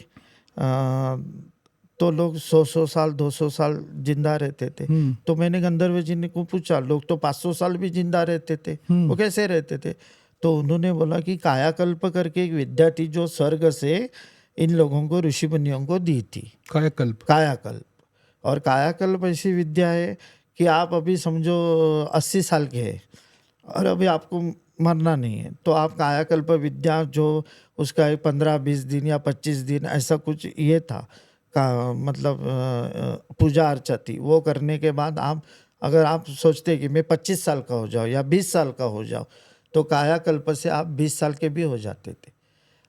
तो लोग 100 साल 200 साल जिंदा रहते थे। तो मैंने गंधर्व जी ने को पूछा, लोग तो 500 साल भी जिंदा रहते थे, वो कैसे रहते थे? तो उन्होंने बोला कि कायाकल्प करके एक विद्या थी जो स्वर्ग से इन लोगों को, ऋषि मुनियों को दी थी। कायाकल्प। कायाकल्प, और कायाकल्प ऐसी विद्या है कि आप अभी समझो 80 साल के हैं और अभी आपको मरना नहीं है, तो आप कायाकल्प विद्या जो उसका 15-20 दिन या 25 दिन ऐसा कुछ ये था का मतलब पूजा अर्चा थी। वो करने के बाद आप, अगर आप सोचते कि मैं 25 साल का हो जाऊँ या 20 साल का हो जाऊँ, तो कायाकल्प से आप 20 साल के भी हो जाते थे।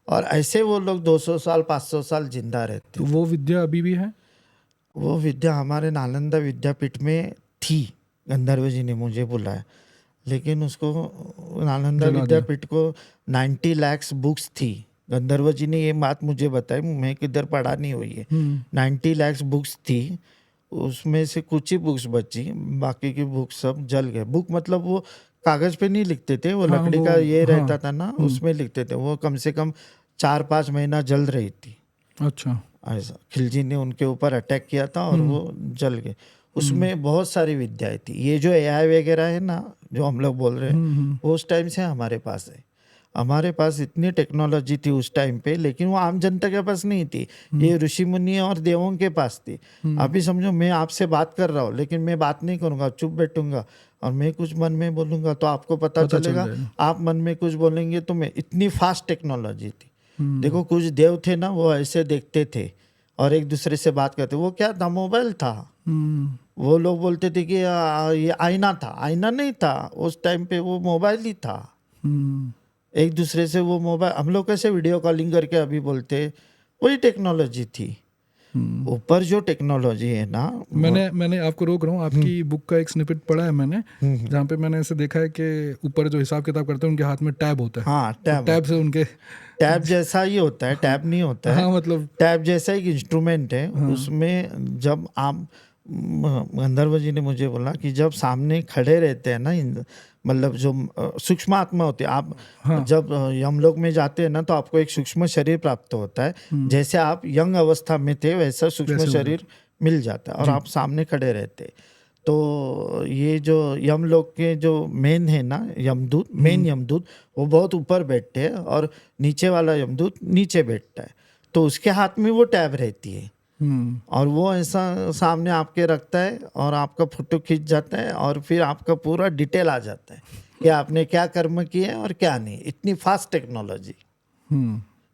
और ऐसे वो लोग 200 साल 500 साल जिंदा रहते तो थे। वो विद्या अभी भी है? वो विद्या हमारे नालंदा विद्यापीठ में थी, गंधर्व जी ने मुझे बुलाया, लेकिन उसको नालंदा जला दिया। विद्यापीठ को 90 लाख बुक्स थी। गंधर्व जी ने ये बात मुझे बताई, मैं किधर पढ़ा नहीं हुई है। 90 लाख बुक्स थी, उसमें से कुछ ही बुक्स बची, बाकी की बुक्स सब जल गए। बुक मतलब वो कागज पे नहीं लिखते थे, वो हाँ, लकड़ी वो, का ये हाँ। रहता था ना, उसमें लिखते थे। वो कम से कम 4-5 महीना जल रही थी। अच्छा। ऐसा खिलजी ने उनके ऊपर अटैक किया था और वो जल गए। उसमें बहुत सारी विद्याएं थी। ये जो एआई वगैरह है ना, जो हम लोग बोल रहे हैं, वो उस टाइम से हमारे पास है। हमारे पास इतनी टेक्नोलॉजी थी उस टाइम पे, लेकिन वो आम जनता के पास नहीं थी। ये ऋषि मुनि और देवों के पास थी। अभी समझो मैं आपसे बात कर रहा हूँ, लेकिन मैं बात नहीं करूँगा, चुप बैठूंगा, और मैं कुछ मन में बोलूँगा तो आपको पता चल चलेगा। जाएगा। आप मन में कुछ बोलेंगे तो मैं, इतनी फास्ट टेक्नोलॉजी थी। देखो कुछ देव थे ना, वो ऐसे देखते थे और एक दूसरे से बात करते। वो क्या था? मोबाइल था। वो लोग बोलते थे कि ये आईना था, आईना नहीं था उस टाइम पे, वो मोबाइल ही था। एक दूसरे से वो मोबाइल, हम लोग कैसे वीडियो कॉलिंग करके अभी बोलते, वही टेक्नोलॉजी थी। ऊपर जो टेक्नोलॉजी है ना, मैंने आपको रोक रहा हूँ, आपकी बुक का एक स्निपेट पढ़ा है मैंने, जहाँ पे मैंने ऐसे देखा है कि ऊपर जो हिसाब किताब करते हैं उनके हाथ में टैब होता है। हाँ तो टैब से उनके टैब जैसा ही होता है, टैब नहीं होता है। हाँ, मतलब टैब जैसा एक इंस्ट्रूमेंट है। उसमें जब आप, गंधर्व जी ने मुझे बोला कि जब सामने खड़े रहते हैं ना, मतलब जो सूक्ष्म आत्मा होती है, आप जब यमलोक में जाते हैं ना, तो आपको एक सूक्ष्म शरीर प्राप्त होता है। जैसे आप यंग अवस्था में थे वैसा सूक्ष्म शरीर मिल जाता है और आप सामने खड़े रहते। तो ये जो यमलोक के जो मेन है ना यमदूत, मेन यमदूत, वो बहुत ऊपर बैठते हैं और नीचे वाला यमदूत नीचे बैठता है। तो उसके हाथ में वो टैब रहती है और वो ऐसा सामने आपके रखता है और आपका फोटो खींच जाता है और फिर आपका पूरा डिटेल आ जाता है कि आपने क्या कर्म किए और क्या नहीं। इतनी फास्ट टेक्नोलॉजी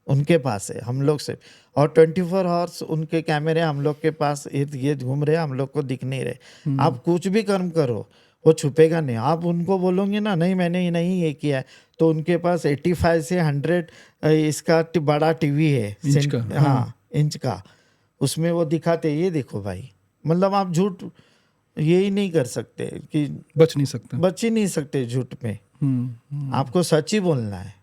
उनके पास है, हम लोग से। और 24 आवर्स उनके कैमरे हम लोग के पास इर्द गिर्द घूम रहे, हम लोग को दिख नहीं रहे। आप कुछ भी कर्म करो वो छुपेगा नहीं। आप उनको बोलोगे ना, नहीं मैंने नहीं ये किया है, तो उनके पास 85 से 100 इसका बड़ा टीवी है। इंच का, हाँ इंच का, उसमें वो दिखाते ये देखो भाई, मतलब आप झूठ ये ही नहीं कर सकते कि बच नहीं सकते। बच ही नहीं सकते झूठ में, हम्म। आपको सच ही बोलना है।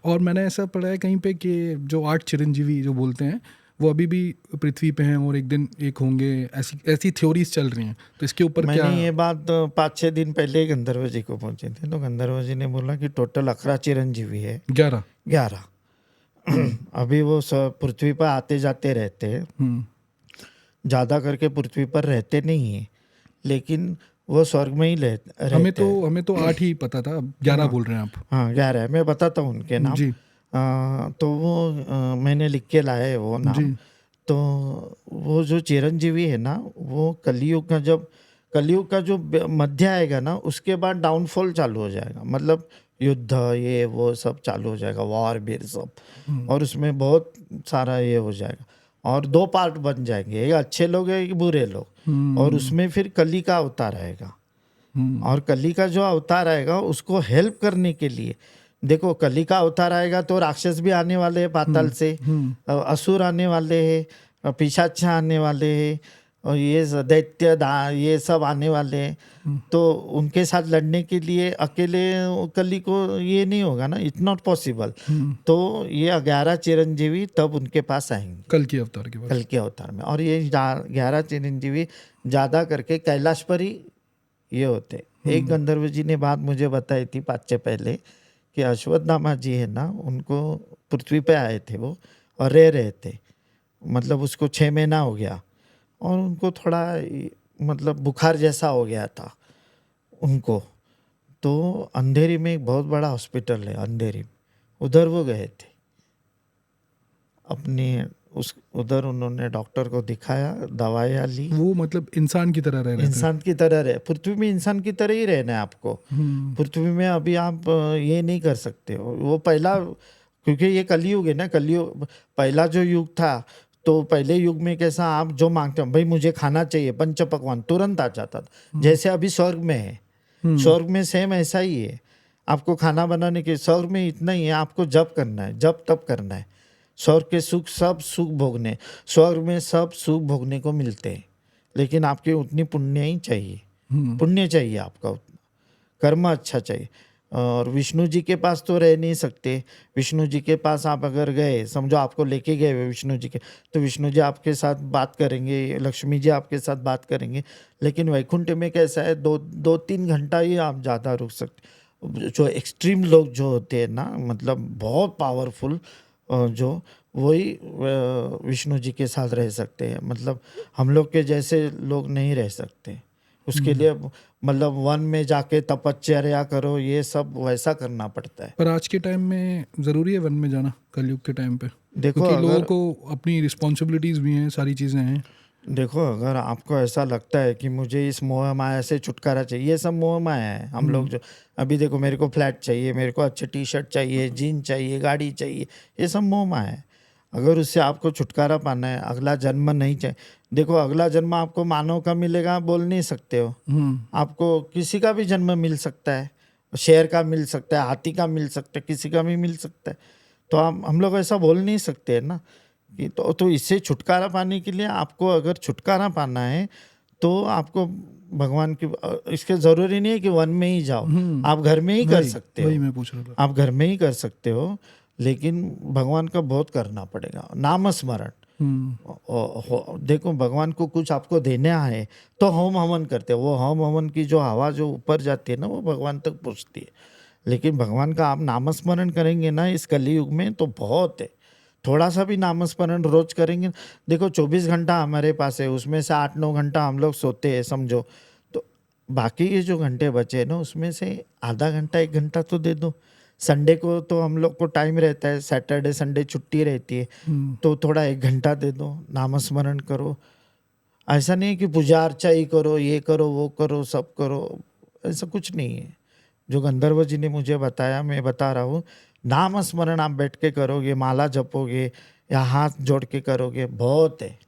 और मैंने ऐसा पढ़ा है कहीं पे कि जो 8 चिरंजीवी जो बोलते हैं वो अभी भी पृथ्वी पे हैं और एक दिन एक होंगे, ऐसी ऐसी थ्योरीज चल रही हैं, तो इसके ऊपर क्या? मैंने ये बात 5-6 दिन पहले ही गंधर्व जी को पहुंचे थे, तो गंधर्व जी ने बोला कि टोटल 11 चिरंजीवी है। 11। 11 अभी वो सब पृथ्वी पर आते जाते रहते हैं, ज़्यादा करके पृथ्वी पर रहते नहीं हैं, लेकिन वो स्वर्ग में ही रहते हैं। हमें तो 8 ही पता था, 11 बोल रहे हैं आप। हाँ 11 मैं बताता हूँ उनके नाम। जी तो वो मैंने लिख के लाया है वो नाम। जी। तो वो जो चिरंजीवी है ना, वो कलयुग का जो मध्य आएगा ना, उसके बाद डाउनफॉल चालू हो जाएगा, मतलब युद्ध ये वो सब चालू हो जाएगा, वॉर बीर सब, और उसमें बहुत सारा ये हो जाएगा, और 2 पार्ट बन जाएंगे, एक अच्छे लोग है एक बुरे लोग, और उसमें फिर कली का अवतार आएगा। और कली का जो अवतार आएगा उसको हेल्प करने के लिए, देखो कली का अवतार आएगा तो राक्षस भी आने वाले हैं पाताल से, असुर आने वाले हैं, पिशाच आने वाले हैं, और ये दैत्य ये सब आने वाले हैं। तो उनके साथ लड़ने के लिए अकेले कली को ये नहीं होगा ना, इट्स नॉट पॉसिबल। तो ये 11 चिरंजीवी तब उनके पास आएंगे कल के अवतार के बाद। कल के अवतार में, और ये 11 चिरंजीवी ज़्यादा करके कैलाश पर ही ये होते। एक गंधर्व जी ने बात मुझे बताई थी 5 पहले कि अश्वत्थामा जी है ना, उनको पृथ्वी पे आए थे वो, और रह रहे थे, मतलब उसको 6 महीना हो गया, और उनको थोड़ा मतलब बुखार जैसा हो गया था उनको। तो अंधेरी में एक बहुत बड़ा हॉस्पिटल है अंधेरी में, उधर वो गए थे अपनी उधर उन्होंने डॉक्टर को दिखाया, दवाइयाँ ली। वो मतलब इंसान की तरह रह रहे थे। इंसान की तरह रहे, पृथ्वी में इंसान की तरह ही रहना है आपको। पृथ्वी में अभी आप ये नहीं कर सकते हो, वो पहला, क्योंकि ये कलयुग है ना, कलयुग पहला जो युग था, तो पहले युग में कैसा आप जो मांगते हो भाई मुझे खाना चाहिए, पंच पकवान तुरंत आ जाता था, जैसे अभी स्वर्ग में है। स्वर्ग में सेम ऐसा ही है, आपको खाना बनाने के स्वर्ग में इतना ही है, आपको जप करना है, जप तप करना है। स्वर्ग के सुख सब सुख भोगने, स्वर्ग में सब सुख भोगने को मिलते हैं, लेकिन आपकी उतनी पुण्य ही चाहिए, पुण्य चाहिए आपका उतना, कर्म अच्छा चाहिए। और विष्णु जी के पास तो रह नहीं सकते, विष्णु जी के पास आप अगर गए, समझो आपको लेके गए विष्णु जी के, तो विष्णु जी आपके साथ बात करेंगे, लक्ष्मी जी आपके साथ बात करेंगे, लेकिन वैकुंठ में कैसा है, 2-3 घंटा ही आप ज़्यादा रुक सकते। जो एक्सट्रीम लोग जो होते हैं ना, मतलब बहुत पावरफुल, जो वही विष्णु जी के साथ रह सकते हैं, मतलब हम लोग के जैसे लोग नहीं रह सकते। उसके लिए मतलब वन में जाके तपश्चर्या करो, ये सब वैसा करना पड़ता है। पर आज के टाइम में ज़रूरी है वन में जाना, कलयुग के टाइम पे? देखो क्योंकि लोगों अगर को अपनी रिस्पॉन्सिबिलिटीज़ भी हैं, सारी चीज़ें हैं। देखो अगर आपको ऐसा लगता है कि मुझे इस मोह माया से छुटकारा चाहिए, ये सब मोह माया है। हम लोग जो अभी देखो, मेरे को फ्लैट चाहिए, मेरे को अच्छे टी-शर्ट चाहिए, जीन चाहिए, गाड़ी चाहिए, ये सब मोह माया है। अगर उससे आपको छुटकारा पाना है, अगला जन्म नहीं चाहिए, देखो अगला जन्म आपको मानव का मिलेगा आप बोल नहीं सकते हो, आपको किसी का भी जन्म मिल सकता है, शेर का मिल सकता है, हाथी का मिल सकता है, किसी का भी मिल सकता है। तो हम लोग ऐसा बोल नहीं सकते ना कि तो इससे छुटकारा पाने के लिए आपको, अगर छुटकारा पाना है तो आपको भगवान की, इसके ज़रूरी नहीं है कि वन में ही जाओ, आप घर में ही कर सकते वही हो, मैं पूछ रहा था। आप घर में ही कर सकते हो, लेकिन भगवान का बहुत करना पड़ेगा, नाम स्मरण। देखो भगवान को कुछ आपको देना है तो होम हवन करते हैं, वो होम हवन की जो हवा जो ऊपर जाती है ना, वो भगवान तक पहुँचती है। लेकिन भगवान का आप नामस्मरण करेंगे ना इस कलयुग में तो बहुत है, थोड़ा सा भी नामस्मरण रोज करेंगे। देखो 24 घंटा हमारे पास है, उसमें से 8-9 घंटा हम लोग सोते हैं समझो, तो बाकी के जो घंटे बचे ना, उसमें से आधा घंटा 1 घंटा तो दे दो। संडे को तो हम लोग को टाइम रहता है, सैटरडे संडे छुट्टी रहती है, तो थोड़ा 1 घंटा दे दो, नामस्मरण करो। ऐसा नहीं है कि पूजा अर्चा ही करो, ये करो वो करो सब करो, ऐसा कुछ नहीं है। जो गंधर्व जी ने मुझे बताया मैं बता रहा हूँ, नाम स्मरण आप बैठ के करोगे, माला जपोगे या हाथ जोड़ के करोगे, बहुत है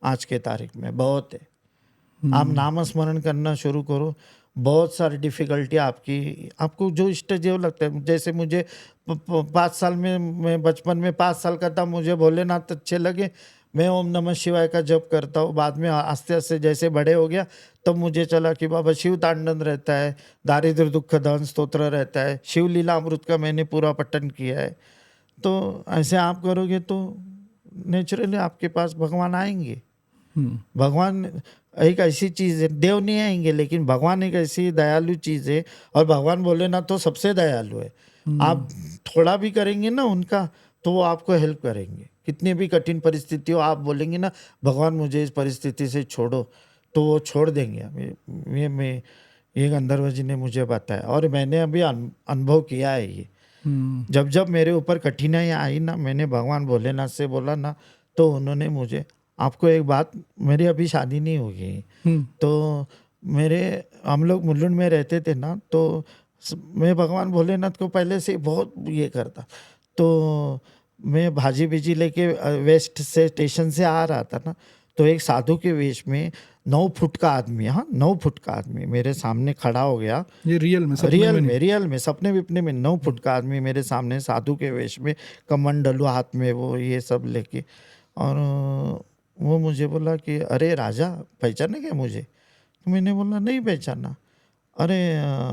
आज के तारीख में, बहुत है। आप नाम स्मरण करना शुरू करो, बहुत सारी डिफ़िकल्टी आपकी आपको जो स्टेजेबल लगता है, जैसे मुझे 5 साल में, मैं बचपन में 5 साल का था, मुझे भोलेनाथ अच्छे लगे, मैं ओम नमः शिवाय का जप करता हूँ। बाद में आस्ते-आस्ते जैसे बड़े हो गया, तब मुझे चला कि बाबा शिव तांडव रहता है, दारिद्र्य दुःख दहन स्तोत्र रहता है, शिव लीला अमृत का मैंने पूरा पठन किया है। तो ऐसे आप करोगे तो नेचुरली आपके पास भगवान आएँगे। भगवान एक ऐसी चीज़ है, देव नहीं आएंगे, लेकिन भगवान एक ऐसी दयालु चीज़ है, और भगवान बोले ना तो सबसे दयालु है। आप थोड़ा भी करेंगे ना उनका, तो वो आपको हेल्प करेंगे। कितनी भी कठिन परिस्थिति हो, आप बोलेंगे ना भगवान मुझे इस परिस्थिति से छोड़ो, तो वो छोड़ देंगे। ये गंधर्व जी ने मुझे बताया, और मैंने अभी अनुभव किया है ये। जब जब मेरे ऊपर कठिनाई आई ना, मैंने भगवान भोलेनाथ से बोला ना, तो उन्होंने मुझे, आपको एक बात, मेरी अभी शादी नहीं हो गई, तो हम लोग मुलुंड में रहते थे ना, तो मैं भगवान भोलेनाथ को पहले से बहुत ये करता। तो मैं भाजी बीजी लेके वेस्ट से स्टेशन से आ रहा था ना, तो एक साधु के वेश में 9 फुट का आदमी, हाँ 9 फुट का आदमी मेरे सामने खड़ा हो गया। ये रियल में, सपने में नहीं? रियल में, सपने विपने में 9 फुट का आदमी मेरे सामने साधु के वेश में, कमंडलू हाथ में वो ये सब लेके, और वो मुझे बोला कि अरे राजा, पहचाने क्या मुझे? तो मैंने बोला नहीं पहचाना। अरे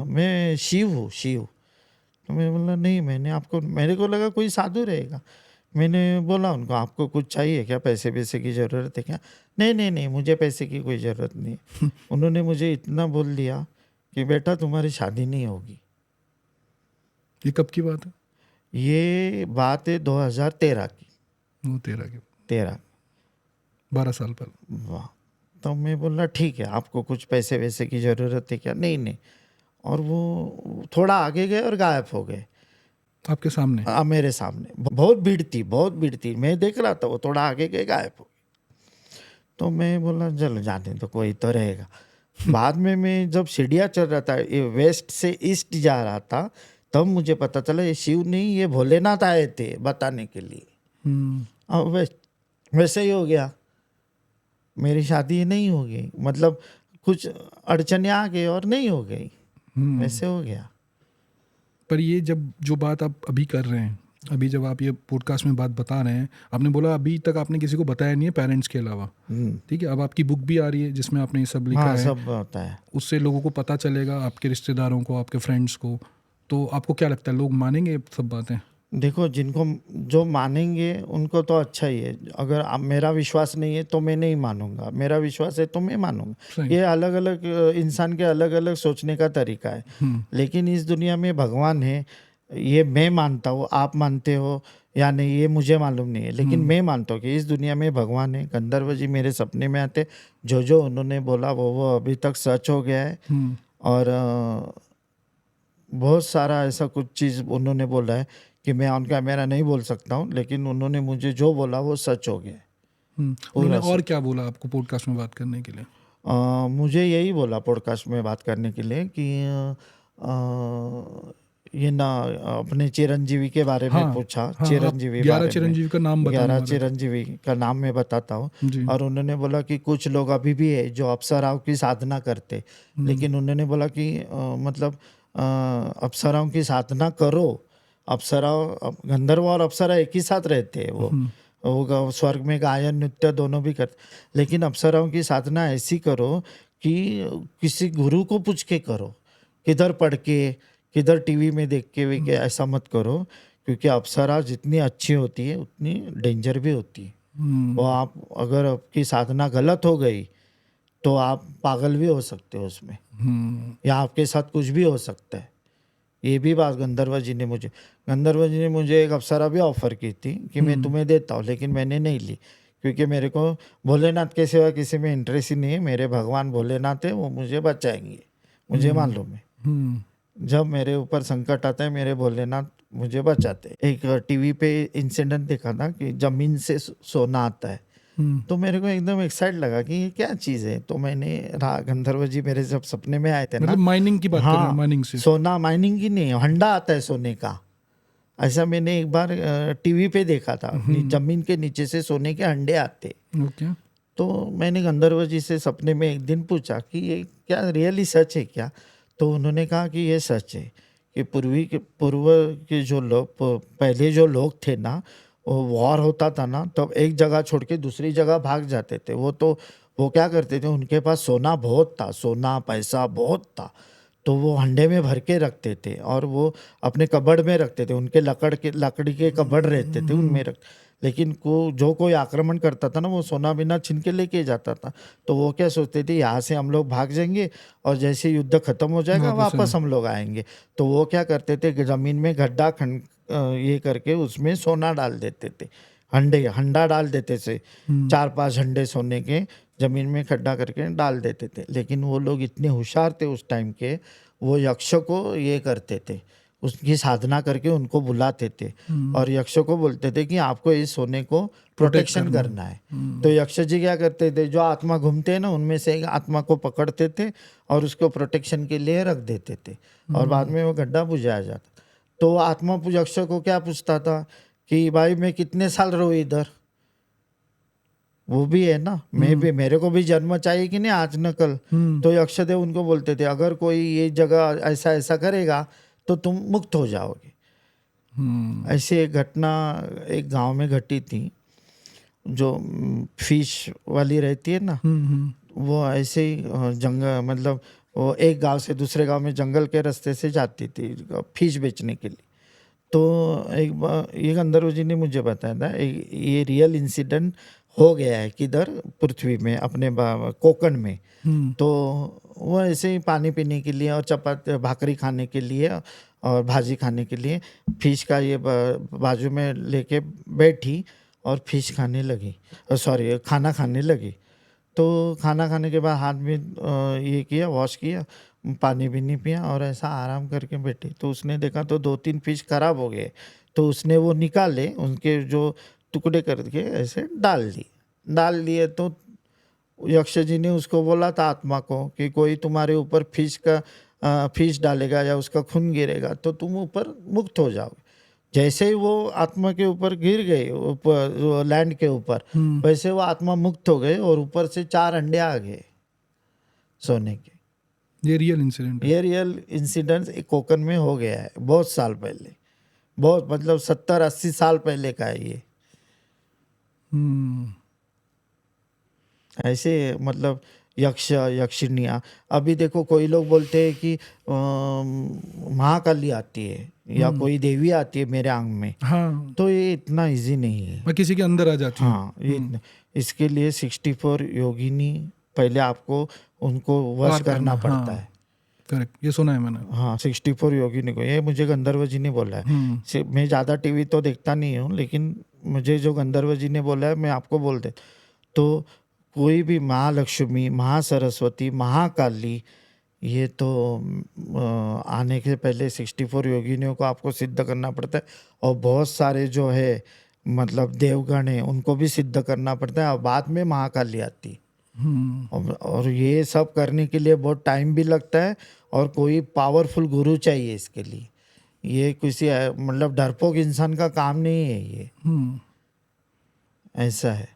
मैं शिव हूँ, शिव। तो मैंने बोला नहीं, मैंने आपको, मेरे को लगा कोई साधु रहेगा। मैंने बोला उनको, आपको कुछ चाहिए क्या, पैसे वैसे की ज़रूरत है क्या? नहीं नहीं नहीं, मुझे पैसे की कोई ज़रूरत नहीं। उन्होंने मुझे इतना बोल दिया कि बेटा तुम्हारी शादी नहीं होगी। ये कब की बात है? ये बात है 2013 की। वो 13 की, 13। 12 साल पहले। वाह। तो मैं बोला ठीक है, आपको कुछ पैसे वैसे की ज़रूरत है क्या? नहीं नहीं। और वो थोड़ा आगे गए और गायब हो गए आपके सामने? मेरे सामने। बहुत भीड़ थी, बहुत भीड़ थी, मैं देख रहा था, वो थोड़ा आगे गए, गायब हो गए। तो मैं बोला चलो जाने दो, कोई तो रहेगा। बाद में मैं जब सीढ़ियाँ चढ़ रहा था, ये वेस्ट से ईस्ट जा रहा था, तब मुझे पता चला ये शिव नहीं, ये भोलेनाथ आए थे बताने के लिए। और वैसे ही हो गया, मेरी शादी नहीं हो गई, मतलब कुछ अड़चने आ गई और नहीं हो गई, वैसे हो गया। पर ये जब जो बात आप अभी कर रहे हैं, अभी जब आप ये पॉडकास्ट में बात बता रहे हैं, आपने बोला अभी तक आपने किसी को बताया नहीं है पेरेंट्स के अलावा, ठीक है? अब आपकी बुक भी आ रही है जिसमें आपने ये सब लिखा हाँ, है, सब होता है। उससे लोगों को पता चलेगा, आपके रिश्तेदारों को, आपके फ्रेंड्स को। तो आपको क्या लगता है, लोग मानेंगे ये सब बातें? देखो, जिनको जो मानेंगे उनको तो अच्छा ही है। अगर मेरा विश्वास नहीं है तो मैं नहीं मानूंगा, मेरा विश्वास है तो मैं मानूंगा। ये अलग अलग इंसान के अलग अलग सोचने का तरीका है। लेकिन इस दुनिया में भगवान है, ये मैं मानता हूँ, आप मानते हो या नहीं ये मुझे मालूम नहीं है, लेकिन मैं मानता हूँ कि इस दुनिया में भगवान है। गंधर्व जी मेरे सपने में आते, जो उन्होंने बोला वो अभी तक सच हो गया है। और बहुत सारा ऐसा कुछ चीज़ उन्होंने बोला है कि मैं ऑन कैमरा नहीं बोल सकता हूँ, लेकिन उन्होंने मुझे जो बोला वो सच हो गया। उन्होंने और क्या बोला आपको पॉडकास्ट में बात करने के लिए? मुझे यही बोला पॉडकास्ट में बात करने के लिए कि ये ना अपने चिरंजीवी के बारे में पूछा। हाँ, चिरंजीवी 11 चिरंजीवी का नाम बताना। 11 चिरंजीवी का नाम मैं बताता हूँ। और उन्होंने बोला कि कुछ लोग अभी भी है जो अप्सराओं की साधना करते, लेकिन उन्होंने बोला कि मतलब अप्सराओं की साधना करो। अप्सराओं, गंधर्व और अप्सरा एक ही साथ रहते हैं, वो स्वर्ग में गायन नृत्य दोनों भी करते, लेकिन अप्सराओं की साधना ऐसी करो कि किसी गुरु को पूछ के करो, किधर पढ़ के, किधर टीवी में देख के भी, ऐसा मत करो, क्योंकि अप्सरा जितनी अच्छी होती है उतनी डेंजर भी होती है। वो आप अगर आपकी साधना गलत हो गई तो आप पागल भी हो सकते हो उसमें, या आपके साथ कुछ भी हो सकता है। ये भी बात गंधर्व जी ने मुझे एक अप्सरा भी ऑफर की थी कि मैं तुम्हें देता हूँ, लेकिन मैंने नहीं ली, क्योंकि मेरे को भोलेनाथ के सिवा किसी में इंटरेस्ट ही नहीं है। मेरे भगवान भोलेनाथ है, वो मुझे बचाएंगे, मुझे मालूम है। जब मेरे ऊपर संकट आता है मेरे भोलेनाथ मुझे बचाते। एक टीवी पे इंसिडेंट देखा था कि जमीन से सोना आता है, तो मेरे को एकदम एक्साइट लगा कि ये क्या चीज़ है। तो मैंने गंधर्व जी मेरे जब सपने में आए थे ना, मतलब माइनिंग की बात कर रहे हैं? माइनिंग से सोना, माइनिंग की नहीं, हंडा आता है सोने का, ऐसा मैंने एक बार टीवी पे देखा था। जमीन के नीचे से सोने के अंडे आते। तो मैंने गंधर्व जी से सपने में एक दिन पूछा कि ये क्या रियली सच है क्या? तो उन्होंने कहा कि ये सच है कि पूर्व के जो लोग पहले जो लोग थे ना, वो वॉर होता था ना, तब एक जगह छोड़ के दूसरी जगह भाग जाते थे। वो क्या करते थे, उनके पास सोना बहुत था, सोना पैसा बहुत था, तो वो हंडे में भर के रखते थे और वो अपने कबड़ में रखते थे। उनके लकड़ी के कबड़ रहते थे, उनमें रख लेकिन जो कोई आक्रमण करता था ना, वो सोना बिना छीन के लेके जाता था। तो वो क्या सोचते थे, यहाँ से हम लोग भाग जाएंगे और जैसे युद्ध खत्म हो जाएगा वापस हम लोग आएंगे। तो वो क्या करते थे, जमीन में गड्ढा ये करके उसमें सोना डाल देते थे, हंडा डाल देते थे, 4-5 हंडे सोने के जमीन में खड्डा करके डाल देते थे। लेकिन वो लोग इतने होशियार थे उस टाइम के, वो यक्ष को ये करते थे, उसकी साधना करके उनको बुलाते थे और यक्ष को बोलते थे कि आपको इस सोने को प्रोटेक्शन करना है। तो यक्ष जी क्या करते थे, जो आत्मा घूमते हैं ना, उनमें से एक आत्मा को पकड़ते थे और उसको प्रोटेक्शन के लिए रख देते थे और बाद में वो गड्ढा बुझाया जाता। तो आत्मा यक्ष को क्या पूछता था कि भाई मैं कितने साल रहूं इधर, वो भी है ना, मैं भी, मेरे को भी जन्म चाहिए कि नहीं आज न कल। तो यक्षदेव उनको बोलते थे, अगर कोई ये जगह ऐसा ऐसा करेगा तो तुम मुक्त हो जाओगे। ऐसी एक घटना एक गांव में घटी थी, जो फिश वाली रहती है ना, वो ऐसे ही जंगल, मतलब वो एक गांव से दूसरे गांव में जंगल के रास्ते से जाती थी फिश बेचने के लिए। तो एक बार ये गंधर्व जी ने मुझे बताया था, ये रियल इंसिडेंट हो गया है किधर, पृथ्वी में, अपने कोकण में। तो वो ऐसे ही पानी पीने के लिए और चपाती भाकरी खाने के लिए और भाजी खाने के लिए फिश का ये बाजू में लेके बैठी और फिश खाने लगी, सॉरी खाना खाने लगी। तो खाना खाने के बाद हाथ में ये किया, वॉश किया, पानी भी नहीं पिया और ऐसा आराम करके बैठी। तो उसने देखा तो 2-3 फिश खराब हो गए। तो उसने वो निकाले, उनके जो टुकड़े करके ऐसे डाल दिए। तो यक्ष जी ने उसको बोला था आत्मा को कि कोई तुम्हारे ऊपर फिश डालेगा या उसका खून गिरेगा तो तुम ऊपर मुक्त हो जाओगे। जैसे ही वो आत्मा के ऊपर गिर गए, ऊपर लैंड के ऊपर, वैसे वो आत्मा मुक्त हो गए और ऊपर से 4 अंडे आ गए सोने के। ये रियल इंसिडेंट है? ये रियल इंसिडेंट एक कोकन में हो गया है बहुत साल पहले, बहुत मतलब 70-80 साल पहले का है ये। ऐसे मतलब यक्ष यक्षिणियाँ, अभी देखो कोई लोग बोलते हैं कि महाकाली आती है या कोई देवी आती है मेरे आंग में। हाँ, तो ये इतना इजी नहीं है। मैं किसी के अंदर आ जाती हूँ। हाँ, ये इसके लिए 64 योगिनी पहले आपको उनको वश करना पड़ता है। करेक्ट, ये सुना है मैंने। हाँ, 64 योगिनी को, ये मुझे गंधर्व जी ने बोला है। मैं ज़्यादा टीवी तो देखता नहीं हूँ, लेकिन मुझे जो गंधर्व जी ने बोला है मैं आपको बोल दे। तो कोई भी महालक्ष्मी, महासरस्वती, महाकाली, ये तो आने के पहले 64 योगिनियों को आपको सिद्ध करना पड़ता है और बहुत सारे जो है मतलब देवगण हैं उनको भी सिद्ध करना पड़ता है और बाद में महाकाली आती। और ये सब करने के लिए बहुत टाइम भी लगता है और कोई पावरफुल गुरु चाहिए इसके लिए। ये किसी मतलब डरपोक इंसान का काम नहीं है ये, ऐसा है।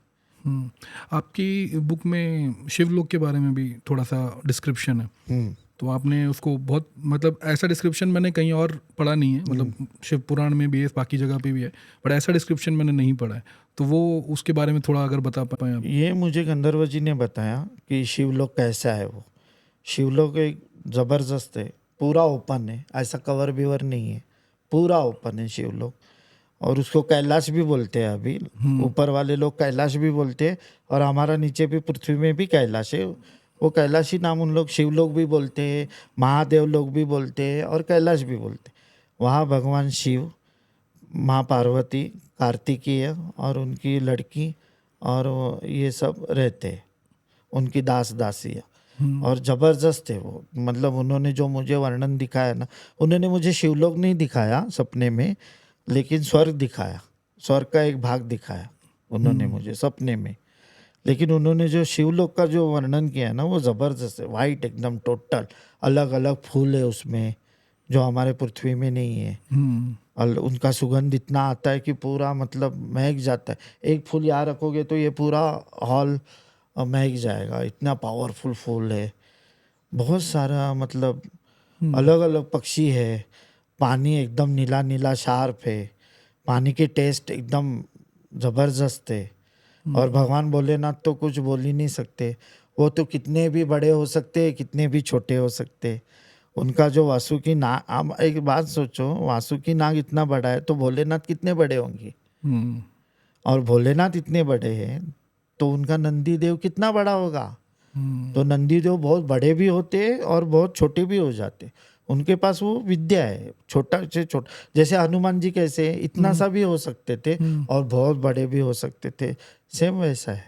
आपकी बुक में शिवलोक के बारे में भी थोड़ा सा डिस्क्रिप्शन है, तो आपने उसको बहुत, मतलब ऐसा डिस्क्रिप्शन मैंने कहीं और पढ़ा नहीं है, मतलब शिव पुराण में भी है, बाकी जगह पे भी है, बट ऐसा डिस्क्रिप्शन मैंने नहीं पढ़ा है। तो वो उसके बारे में थोड़ा अगर बता पाएँ आप। ये मुझे गंधर्व जी ने बताया कि शिवलोक कैसा है। वो शिवलोक एक ज़बरदस्त है, पूरा ओपन है, ऐसा कवर बिवर नहीं है, पूरा ओपन है शिवलोक। और उसको कैलाश भी बोलते हैं, अभी ऊपर वाले लोग कैलाश भी बोलते हैं और हमारा नीचे भी पृथ्वी में भी कैलाश है। वो कैलाशी नाम उन लोग शिवलोक भी बोलते हैं, महादेव लोग भी बोलते हैं और कैलाश भी बोलते हैं। वहाँ भगवान शिव, माँ पार्वती, कार्तिकेय और उनकी लड़की और ये सब रहते हैं, उनकी दास दासियाँ। और ज़बरदस्त है वो, मतलब उन्होंने जो मुझे वर्णन दिखाया ना, उन्होंने मुझे शिवलोक नहीं दिखाया सपने में, लेकिन स्वर्ग दिखाया, स्वर्ग का एक भाग दिखाया उन्होंने मुझे सपने में। लेकिन उन्होंने जो शिवलोक का जो वर्णन किया ना, वो ज़बरदस्त है, वाइट एकदम टोटल, अलग अलग फूल है उसमें जो हमारे पृथ्वी में नहीं है। और उनका सुगंध इतना आता है कि पूरा मतलब महक जाता है। एक फूल यहाँ रखोगे तो ये पूरा हॉल महक जाएगा, इतना पावरफुल फूल है। बहुत सारा मतलब अलग अलग पक्षी है, पानी एकदम नीला नीला शार्प है, पानी की टेस्ट एकदम ज़बरदस्त है। और भगवान भोलेनाथ तो कुछ बोल ही नहीं सकते, वो तो कितने भी बड़े हो सकते हैं, कितने भी छोटे हो सकते हैं। उनका जो वासुकी नाग, आप एक बात सोचो, वासुकी नाग इतना बड़ा है तो भोलेनाथ कितने बड़े होंगे, हम्म, और भोलेनाथ इतने बड़े हैं तो उनका नंदी देव कितना बड़ा होगा। तो नंदी देव बहुत बड़े भी होते हैं और बहुत छोटे भी हो जाते। उनके पास वो विद्या है, छोटा से छोटा, जैसे हनुमान जी कैसे इतना सा भी हो सकते थे और बहुत बड़े भी हो सकते थे, सेम वैसा है।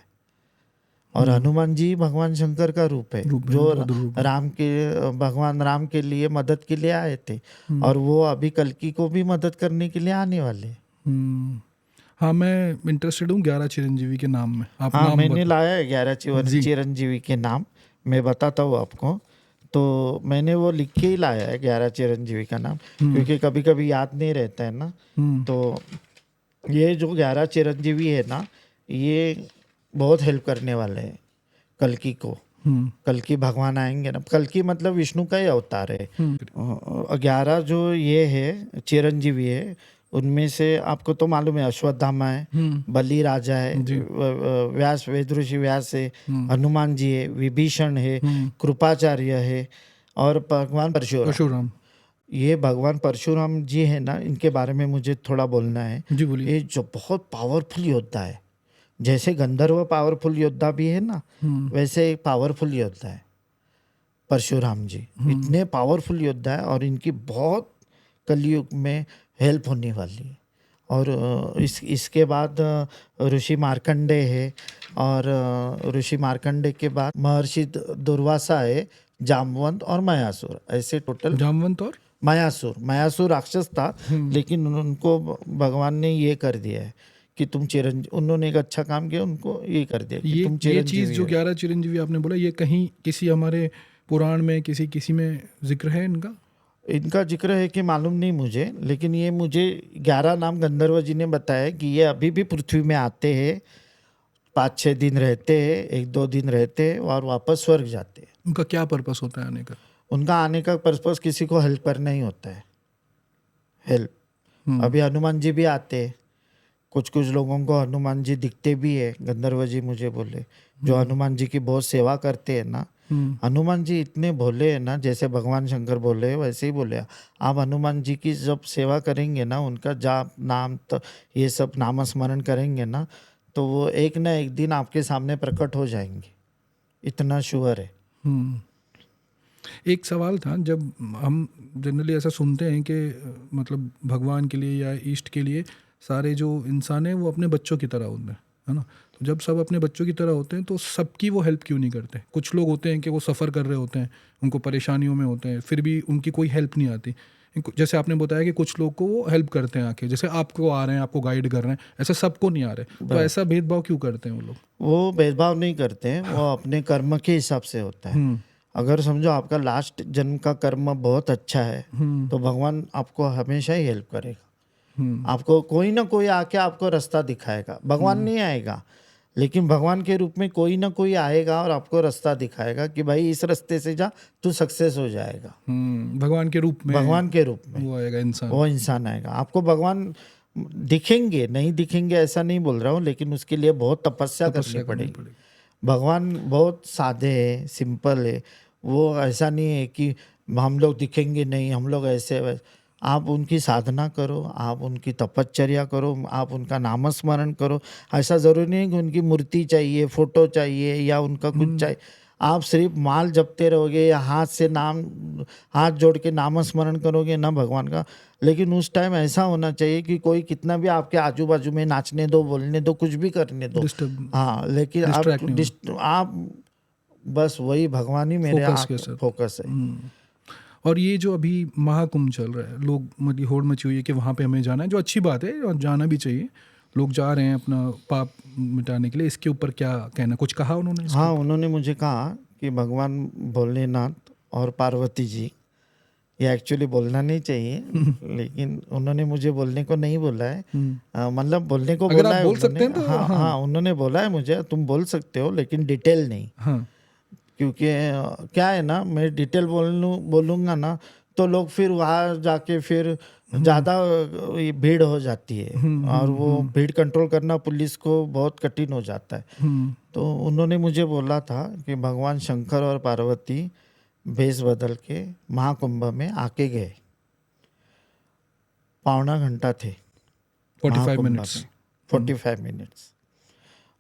और हनुमान जी भगवान शंकर का रूप है, रूप है, जो रुद्र रूप है। राम के, भगवान राम के लिए मदद के लिए आए थे, और वो अभी कल्कि को भी मदद करने के लिए आने वाले हैं। हाँ, मैं इंटरेस्टेड हूँ 11 चिरंजीवी के नाम में। आप हाँ, नाम मैंने बता। लाया है 11 जी। चिरंजीवी के नाम, मैं बताता हूँ आपको। तो मैंने वो लिख के ही लाया है 11 चिरंजीवी का नाम, क्योंकि कभी कभी याद नहीं रहता है ना। तो ये जो 11 चिरंजीवी है ना, ये बहुत हेल्प करने वाले हैं कल्कि को। कल्कि भगवान आएंगे ना, कल्कि मतलब विष्णु का ही अवतार है। 11 जो ये है चिरंजीवी है, उनमें से आपको तो मालूम है, अश्वत्थामा है, बलि राजा है, व्यास, वेद ऋषि व्यास है, हनुमान जी है, विभीषण है, कृपाचार्य है, और भगवान परशुराम। ये भगवान परशुराम जी है ना, इनके बारे में मुझे थोड़ा बोलना है। जी, बोलिए। ये जो बहुत पावरफुल योद्धा है, जैसे गंधर्व पावरफुल योद्धा भी है ना, वैसे एक पावरफुल योद्धा है परशुराम जी। इतने पावरफुल योद्धा है, और इनकी बहुत कलयुग में हेल्प होने वाली है। और इसके बाद ऋषि मार्कंडे है, और ऋषि मार्कंडे के बाद महर्षि दुर्वासा है, जामवंत और मयासुर, ऐसे टोटल। जामवंत और मयासुर राक्षस था, लेकिन उनको भगवान ने ये कर दिया है कि तुम चिरंजीवी, उन्होंने एक अच्छा काम किया, उनको ये कर दिया कि तुम ये चीज़ चिरंजीवी जो हो। 11 चिरंजीवी आपने बोला, ये कहीं किसी हमारे पुराण में किसी में जिक्र है इनका? इनका जिक्र है कि मालूम नहीं मुझे, लेकिन ये मुझे 11 नाम गंधर्व जी ने बताया कि ये अभी भी पृथ्वी में आते हैं, 5-6 दिन रहते हैं, 1-2 दिन रहते हैं और वापस स्वर्ग जाते हैं। उनका क्या पर्पस होता है आने का? उनका आने का पर्पस किसी को हेल्प करना ही होता है, हेल्प। अभी हनुमान जी भी आते हैं, कुछ कुछ लोगों को हनुमान जी दिखते भी है, गंधर्व जी मुझे बोले, जो हनुमान जी की बहुत सेवा करते हैं ना। हनुमान जी इतने भोले हैं ना, जैसे भगवान शंकर बोले वैसे ही बोले। आप हनुमान जी की जब सेवा करेंगे ना, उनका जाप नाम तो ये सब नामस्मरण करेंगे ना, तो वो एक ना एक दिन आपके सामने प्रकट हो जाएंगे, इतना श्योर है। एक सवाल था, जब हम जनरली ऐसा सुनते हैं कि मतलब भगवान के लिए या ईष्ट के लिए सारे जो इंसान हैं वो अपने बच्चों की तरह होते हैं, है ना? तो जब सब अपने बच्चों की तरह होते हैं तो सबकी वो हेल्प क्यों नहीं करते? कुछ लोग होते हैं कि वो सफ़र कर रहे होते हैं, उनको परेशानियों में होते हैं, फिर भी उनकी कोई हेल्प नहीं आती। जैसे आपने बताया कि कुछ लोग को वो हेल्प करते हैं आके, जैसे आपको आ रहे हैं, आपको गाइड कर रहे हैं, ऐसा सबको नहीं आ रहे। तो ऐसा भेदभाव क्यों करते हैं वो लोग? वो भेदभाव नहीं करते हैं, वो अपने कर्म के हिसाब से होता है। अगर समझो आपका लास्ट जन्म का कर्म बहुत अच्छा है, तो भगवान आपको हमेशा ही हेल्प करेगा। आपको कोई ना कोई आके आपको रास्ता दिखाएगा, भगवान नहीं आएगा, लेकिन भगवान के रूप में कोई ना कोई आएगा और आपको रास्ता दिखाएगा कि भाई इस रास्ते से जा, तू सक्सेस हो जाएगा। भगवान के रूप में, भगवान के रूप में वो आएगा इंसान, वो इंसान आएगा। आपको भगवान दिखेंगे, नहीं दिखेंगे ऐसा नहीं बोल रहा हूँ, लेकिन उसके लिए बहुत तपस्या करनी पड़ेगी। भगवान बहुत सादे है, सिंपल है, वो ऐसा नहीं है कि हम लोग दिखेंगे नहीं, हम लोग ऐसे वैसे। आप उनकी साधना करो, आप उनकी तपश्चर्या करो, आप उनका नामस्मरण करो। ऐसा ज़रूरी नहीं कि उनकी मूर्ति चाहिए, फोटो चाहिए या उनका कुछ चाहिए। आप सिर्फ माल जपते रहोगे या हाथ जोड़ के नामस्मरण करोगे ना भगवान का, लेकिन उस टाइम ऐसा होना चाहिए कि कोई कितना भी आपके आजू बाजू में नाचने दो, बोलने दो, कुछ भी करने दो, हाँ, लेकिन आप बस वही भगवान ही मेरे फोकस है। और ये जो अभी महाकुंभ चल रहा है, लोग मतलब होड़ मची हुई है कि वहाँ पे हमें जाना है, जो अच्छी बात है और जाना भी चाहिए, लोग जा रहे हैं अपना पाप मिटाने के लिए। इसके ऊपर क्या कहना, कुछ कहा उन्होंने? हाँ, उन्होंने मुझे कहा कि भगवान भोलेनाथ और पार्वती जी, ये एक्चुअली बोलना नहीं चाहिए, लेकिन उन्होंने मुझे बोलने को नहीं बोला है, मतलब बोलने को बोला है, बोल सकते हैं तो हाँ, उन्होंने बोला है मुझे तुम बोल सकते हो, लेकिन डिटेल नहीं। क्योंकि क्या है ना, मैं डिटेल बोलूँगा ना तो लोग फिर वहाँ जाके फिर ज़्यादा भीड़ हो जाती है और वो भीड़ कंट्रोल करना पुलिस को बहुत कठिन हो जाता है। तो उन्होंने मुझे बोला था कि भगवान शंकर और पार्वती भेष बदल के महाकुंभ में आके गए, पौना घंटा थे 45 महाकुंभ मिनट्स। में, 45 मिनट्स।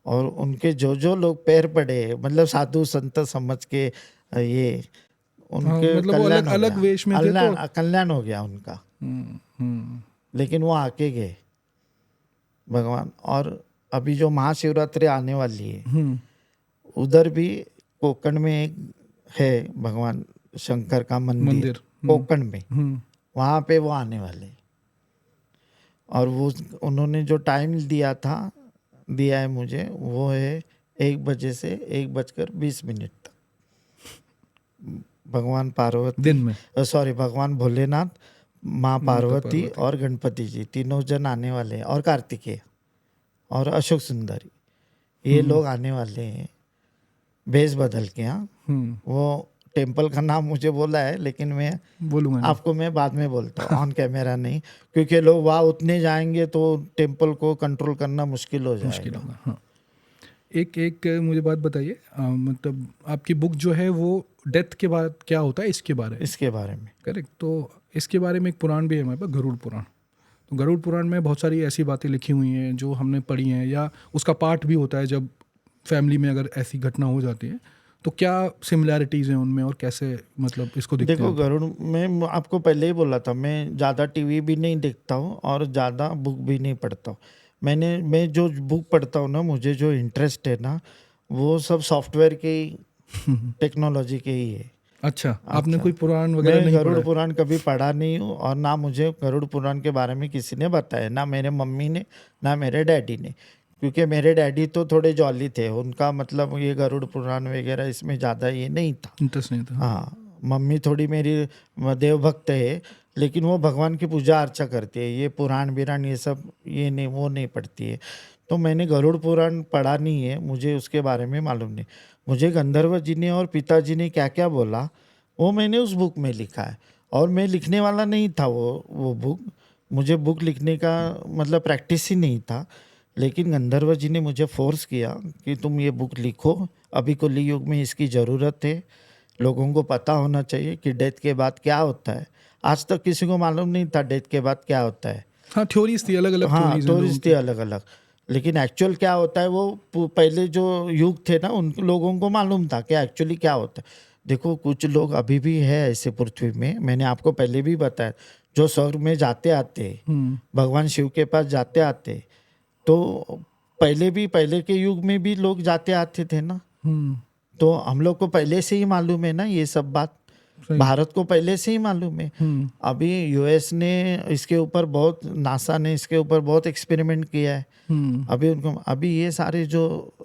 और उनके जो लोग पैर पड़े, मतलब साधु संत समझ के ये उनके मतलब वो कल्याण हो अलग गया, वेश में थे तो कल्याण हो गया उनका। लेकिन वो आके गए भगवान। और अभी जो महाशिवरात्रि आने वाली है, उधर भी कोकण में एक है भगवान शंकर का मंदिर कोकण में, वहाँ पे वो आने वाले। और वो उन्होंने जो टाइम दिया है मुझे, वो है 1 बजे से 1:20 तक। भगवान पार्वती, दिन में। सॉरी, भगवान भोलेनाथ, माँ पार्वती और गणपति जी तीनों जन आने वाले हैं, और कार्तिकेय और अशोक सुंदरी, ये लोग आने वाले हैं भेष बदल के। हाँ, वो टेम्पल का नाम मुझे बोला है, लेकिन मैं बोलूँगा आपको मैं बाद में बोलता हूँ, ऑन कैमरा नहीं, क्योंकि लोग वहाँ उतने जाएंगे तो टेम्पल को कंट्रोल करना मुश्किल हो मुश्किल जाएगा। होगा। हाँ, एक मुझे बात बताइए, मतलब आपकी बुक जो है वो डेथ के बाद क्या होता है इसके बारे में, करेक्ट? तो इसके बारे में एक पुराण भी है हमारे पास, गरुड़ पुराण। तो गरुड़ पुराण में बहुत सारी ऐसी बातें लिखी हुई हैं जो हमने पढ़ी हैं, या उसका पाठ भी होता है जब फैमिली में अगर ऐसी घटना हो जाती है। तो क्या सिमिलैरिटीज़ हैं उनमें और कैसे मतलब इसको देखते देखो, हैं? गरुड़ में आपको पहले ही बोला था, मैं ज़्यादा टीवी भी नहीं देखता हूँ और ज़्यादा बुक भी नहीं पढ़ता हूँ। मैं जो बुक पढ़ता हूँ ना, मुझे जो इंटरेस्ट है ना, वो सब सॉफ्टवेयर के ही, टेक्नोलॉजी के ही है। अच्छा, आपने कोई पुराण वगैरह मैं नहीं गरुड़ पढ़ा? पुराण कभी पढ़ा नहीं हूँ, और ना मुझे गरुड़ पुराण के बारे में किसी ने बताया, ना मेरे मम्मी ने, ना मेरे डैडी ने। क्योंकि मेरे डैडी तो थोड़े जॉली थे, उनका मतलब ये गरुड़ पुराण वगैरह इसमें ज़्यादा ये नहीं था, इंटरेस्ट नहीं था। हाँ। मम्मी थोड़ी मेरी देवभक्त है, लेकिन वो भगवान की पूजा अर्चा करती है, ये पुराण बिराण ये सब ये नहीं, वो नहीं पढ़ती है। तो मैंने गरुड़ पुराण पढ़ा नहीं है, मुझे उसके बारे में मालूम नहीं। मुझे गंधर्व जी ने और पिताजी ने क्या क्या बोला, वो मैंने उस बुक में लिखा है। और मैं लिखने वाला नहीं था वो बुक, मुझे बुक लिखने का मतलब प्रैक्टिस ही नहीं था। लेकिन गंधर्व जी ने मुझे फोर्स किया कि तुम ये बुक लिखो, अभी कली युग में इसकी ज़रूरत है, लोगों को पता होना चाहिए कि डेथ के बाद क्या होता है। आज तक किसी को मालूम नहीं था डेथ के बाद क्या होता है। हाँ, थ्योरीज थी, अलग अलग हाँ, थ्योरीज हैं लोगों थ्योरीज थी अलग अलग, लेकिन एक्चुअल क्या होता है वो पहले जो युग थे ना, उन लोगों को मालूम था कि एक्चुअली क्या होता है। देखो, कुछ लोग अभी भी है ऐसे पृथ्वी में, मैंने आपको पहले भी बताया, जो स्वर्ग में जाते आते, भगवान शिव के पास जाते आते, तो पहले के युग में भी लोग जाते आते थे ना। तो हम लोग को पहले से ही मालूम है ना ये सब बात, भारत को पहले से ही मालूम है। अभी यूएस ने इसके ऊपर बहुत, नासा ने इसके ऊपर बहुत एक्सपेरिमेंट किया है। अभी ये सारे जो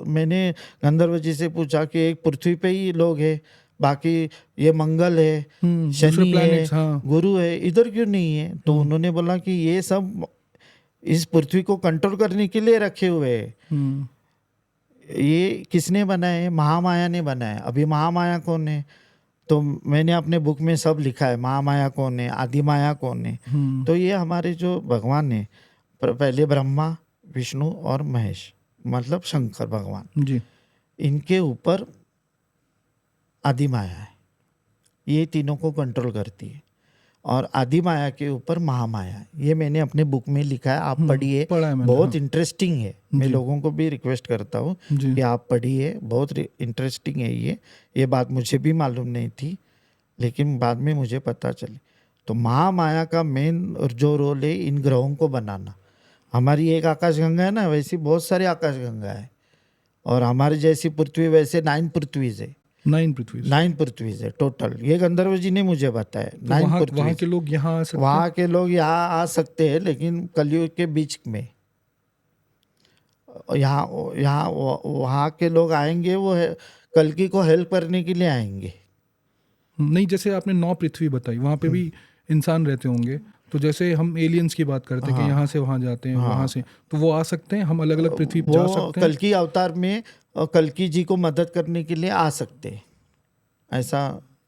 मैंने गंधर्व जी से पूछा कि एक पृथ्वी पे ही लोग हैं, बाकी ये मंगल है, शनि है, गुरु है, इधर क्यों नहीं है? तो उन्होंने बोला कि ये सब इस पृथ्वी को कंट्रोल करने के लिए रखे हुए हैं। ये किसने बनाया है? महामाया ने बनाया। अभी महामाया कौन है? तो मैंने अपने बुक में सब लिखा है, महामाया कौन है, आदि माया कौन है। तो ये हमारे जो भगवान है, पहले ब्रह्मा, विष्णु और महेश, मतलब शंकर भगवान जी, इनके ऊपर आदि माया है, ये तीनों को कंट्रोल करती है। और आदि माया के ऊपर महामाया है। ये मैंने अपने बुक में लिखा है, आप पढ़िए, बहुत इंटरेस्टिंग है। मैं लोगों को भी रिक्वेस्ट करता हूँ कि आप पढ़िए, बहुत इंटरेस्टिंग है ये बात मुझे भी मालूम नहीं थी, लेकिन बाद में मुझे पता चली। तो महामाया का मेन जो रोल है इन ग्रहों को बनाना। हमारी एक आकाशगंगा है ना, वैसी बहुत सारी आकाशगंगा है, और हमारी जैसी पृथ्वी वैसे 9 पृथ्वीज है। 9 पृथ्वीज है टोटल, ये गंधर्व जी ने मुझे बताया। तो 9 पृथ्वी। वहाँ के लोग यहाँ आ सकते हैं? वहाँ के लोग यहाँ आ सकते हैं, लेकिन कलयुग के बीच में यहाँ वहाँ के लोग आएंगे, वो कल्कि को हेल्प करने के लिए आएंगे। नहीं, जैसे आपने 9 पृथ्वी बताई, वहाँ पे भी इंसान रहते होंगे, तो जैसे हम एलियंस की बात करते हैं कि यहाँ से वहाँ जाते हैं, वहाँ से, तो वो आ सकते हैं, हम अलग अलग पृथ्वी जा सकते हैं। कल्कि अवतार में कल्कि जी को मदद करने के लिए आ सकते हैं, ऐसा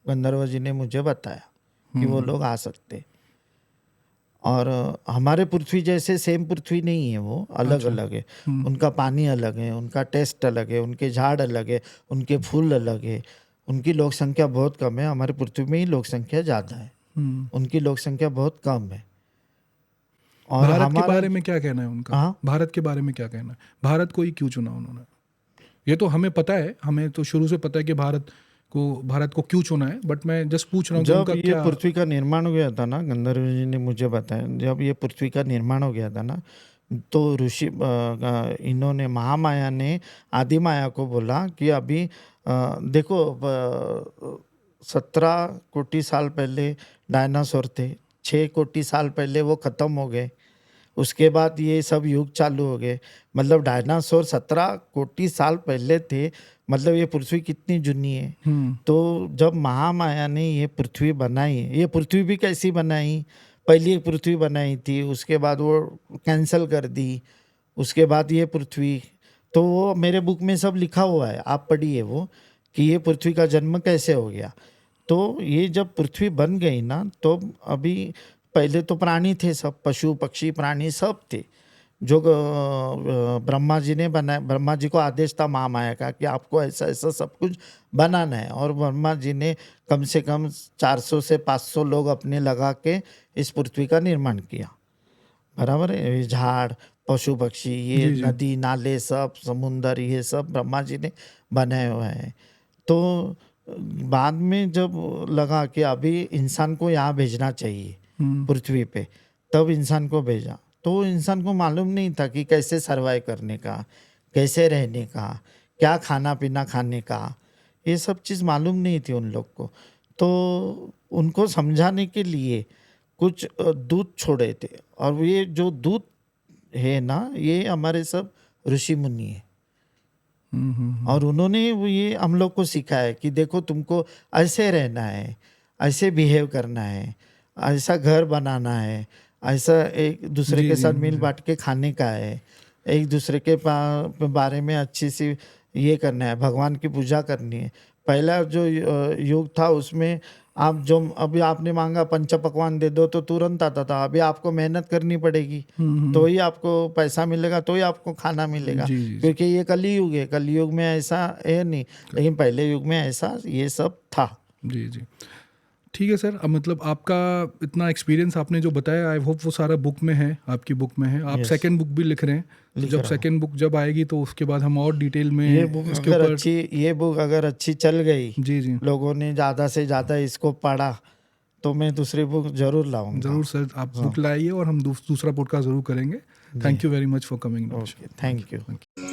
गंधर्व जी ने मुझे बताया। कि वो लोग आ सकते। और हमारे पृथ्वी जैसे सेम पृथ्वी नहीं है, वो अलग अलग है। उनका पानी अलग है, उनका टेस्ट अलग है, उनके झाड़ अलग है, उनके फूल अलग है, उनकी लोक संख्या बहुत कम है। हमारे पृथ्वी में ही लोक संख्या ज़्यादा है, उनकी लोक संख्या बहुत कम है। और भारत के हमारा बारे में क्या कहना है उनका? हाँ, भारत के बारे में क्या कहना है? भारत को ही क्यों चुना उन्होंने? ये तो हमें पता है, हमें तो शुरू से पता है कि भारत को क्यों चुना है, बट मैं जस्ट पूछ रहा हूँ कि जब उनका ये क्या। पृथ्वी का निर्माण हो गया था ना, गंधर्व जी ने मुझे बताया, जब ये पृथ्वी का निर्माण हो गया था ना, तो इन्होंने, महामाया ने आदि माया को बोला कि अभी देखो 17 कोटि साल पहले डायनासोर थे, 6 कोटि साल पहले वो खत्म हो गए, उसके बाद ये सब युग चालू हो गए। मतलब डायनासोर 17 कोटि साल पहले थे, मतलब ये पृथ्वी कितनी जूनी है। तो जब महामाया ने ये पृथ्वी बनाई, ये पृथ्वी भी कैसी बनाई, पहली एक पृथ्वी बनाई थी, उसके बाद वो कैंसिल कर दी, उसके बाद ये पृथ्वी। तो वो मेरे बुक में सब लिखा हुआ है, आप पढ़िए वो, कि ये पृथ्वी का जन्म कैसे हो गया। तो ये जब पृथ्वी बन गई ना, तो अभी पहले तो प्राणी थे सब, पशु पक्षी प्राणी सब थे, जो ब्रह्मा जी ने बनाया। ब्रह्मा जी को आदेश था महामाया का कि आपको ऐसा ऐसा सब कुछ बनाना है, और ब्रह्मा जी ने कम से कम 400 से 500 लोग अपने लगा के इस पृथ्वी का निर्माण किया। बराबर है, ये झाड़ पशु पक्षी, ये जी जी। नदी नाले सब, समुंदर, ये सब ब्रह्मा जी ने बनाए हुए हैं। तो बाद में जब लगा कि अभी इंसान को यहाँ भेजना चाहिए पृथ्वी पे, तब इंसान को भेजा। तो इंसान को मालूम नहीं था कि कैसे सरवाइव करने का, कैसे रहने का, क्या खाना पीना खाने का, ये सब चीज़ मालूम नहीं थी उन लोग को। तो उनको समझाने के लिए कुछ दूत छोड़े थे, और ये जो दूत है ना, ये हमारे सब ऋषि मुनि है। और उन्होंने वो ये हम लोग को सिखाया कि देखो तुमको ऐसे रहना है, ऐसे बिहेव करना है, ऐसा घर बनाना है, ऐसा एक दूसरे जी के जी साथ मिल जी। बांट के खाने का है, एक दूसरे के बारे में अच्छी सी ये करना है, भगवान की पूजा करनी है। पहला जो युग था उसमें आप जो अभी आपने मांगा पंच पकवान दे दो तो तुरंत आता था, अभी आपको मेहनत करनी पड़ेगी, तो ही आपको पैसा मिलेगा, तो ही आपको खाना मिलेगा, जी जी जी। क्योंकि ये कलयुग है। कलयुग में ऐसा है नहीं, लेकिन पहले युग में ऐसा ये सब था। जी जी। ठीक है सर, अब मतलब आपका इतना एक्सपीरियंस आपने जो बताया, आई होप वो सारा बुक में है, आपकी बुक में है। आप यस, सेकंड बुक भी लिख रहे हैं, तो लिख जब रहा हूँ। सेकंड बुक जब आएगी तो उसके बाद हम और डिटेल में ये बुक इसके अगर ऊपर। अच्छी, ये बुक अगर अच्छी चल गई, जी जी। लोगों ने ज़्यादा से ज़्यादा इसको पढ़ा, तो मैं दूसरी बुक जरूर लाऊंगा। ज़रूर सर, आप हाँ बुक लाइए और हम दूसरा पॉडकास्ट ज़रूर करेंगे। जी, thank you very much for coming. Okay, thank you.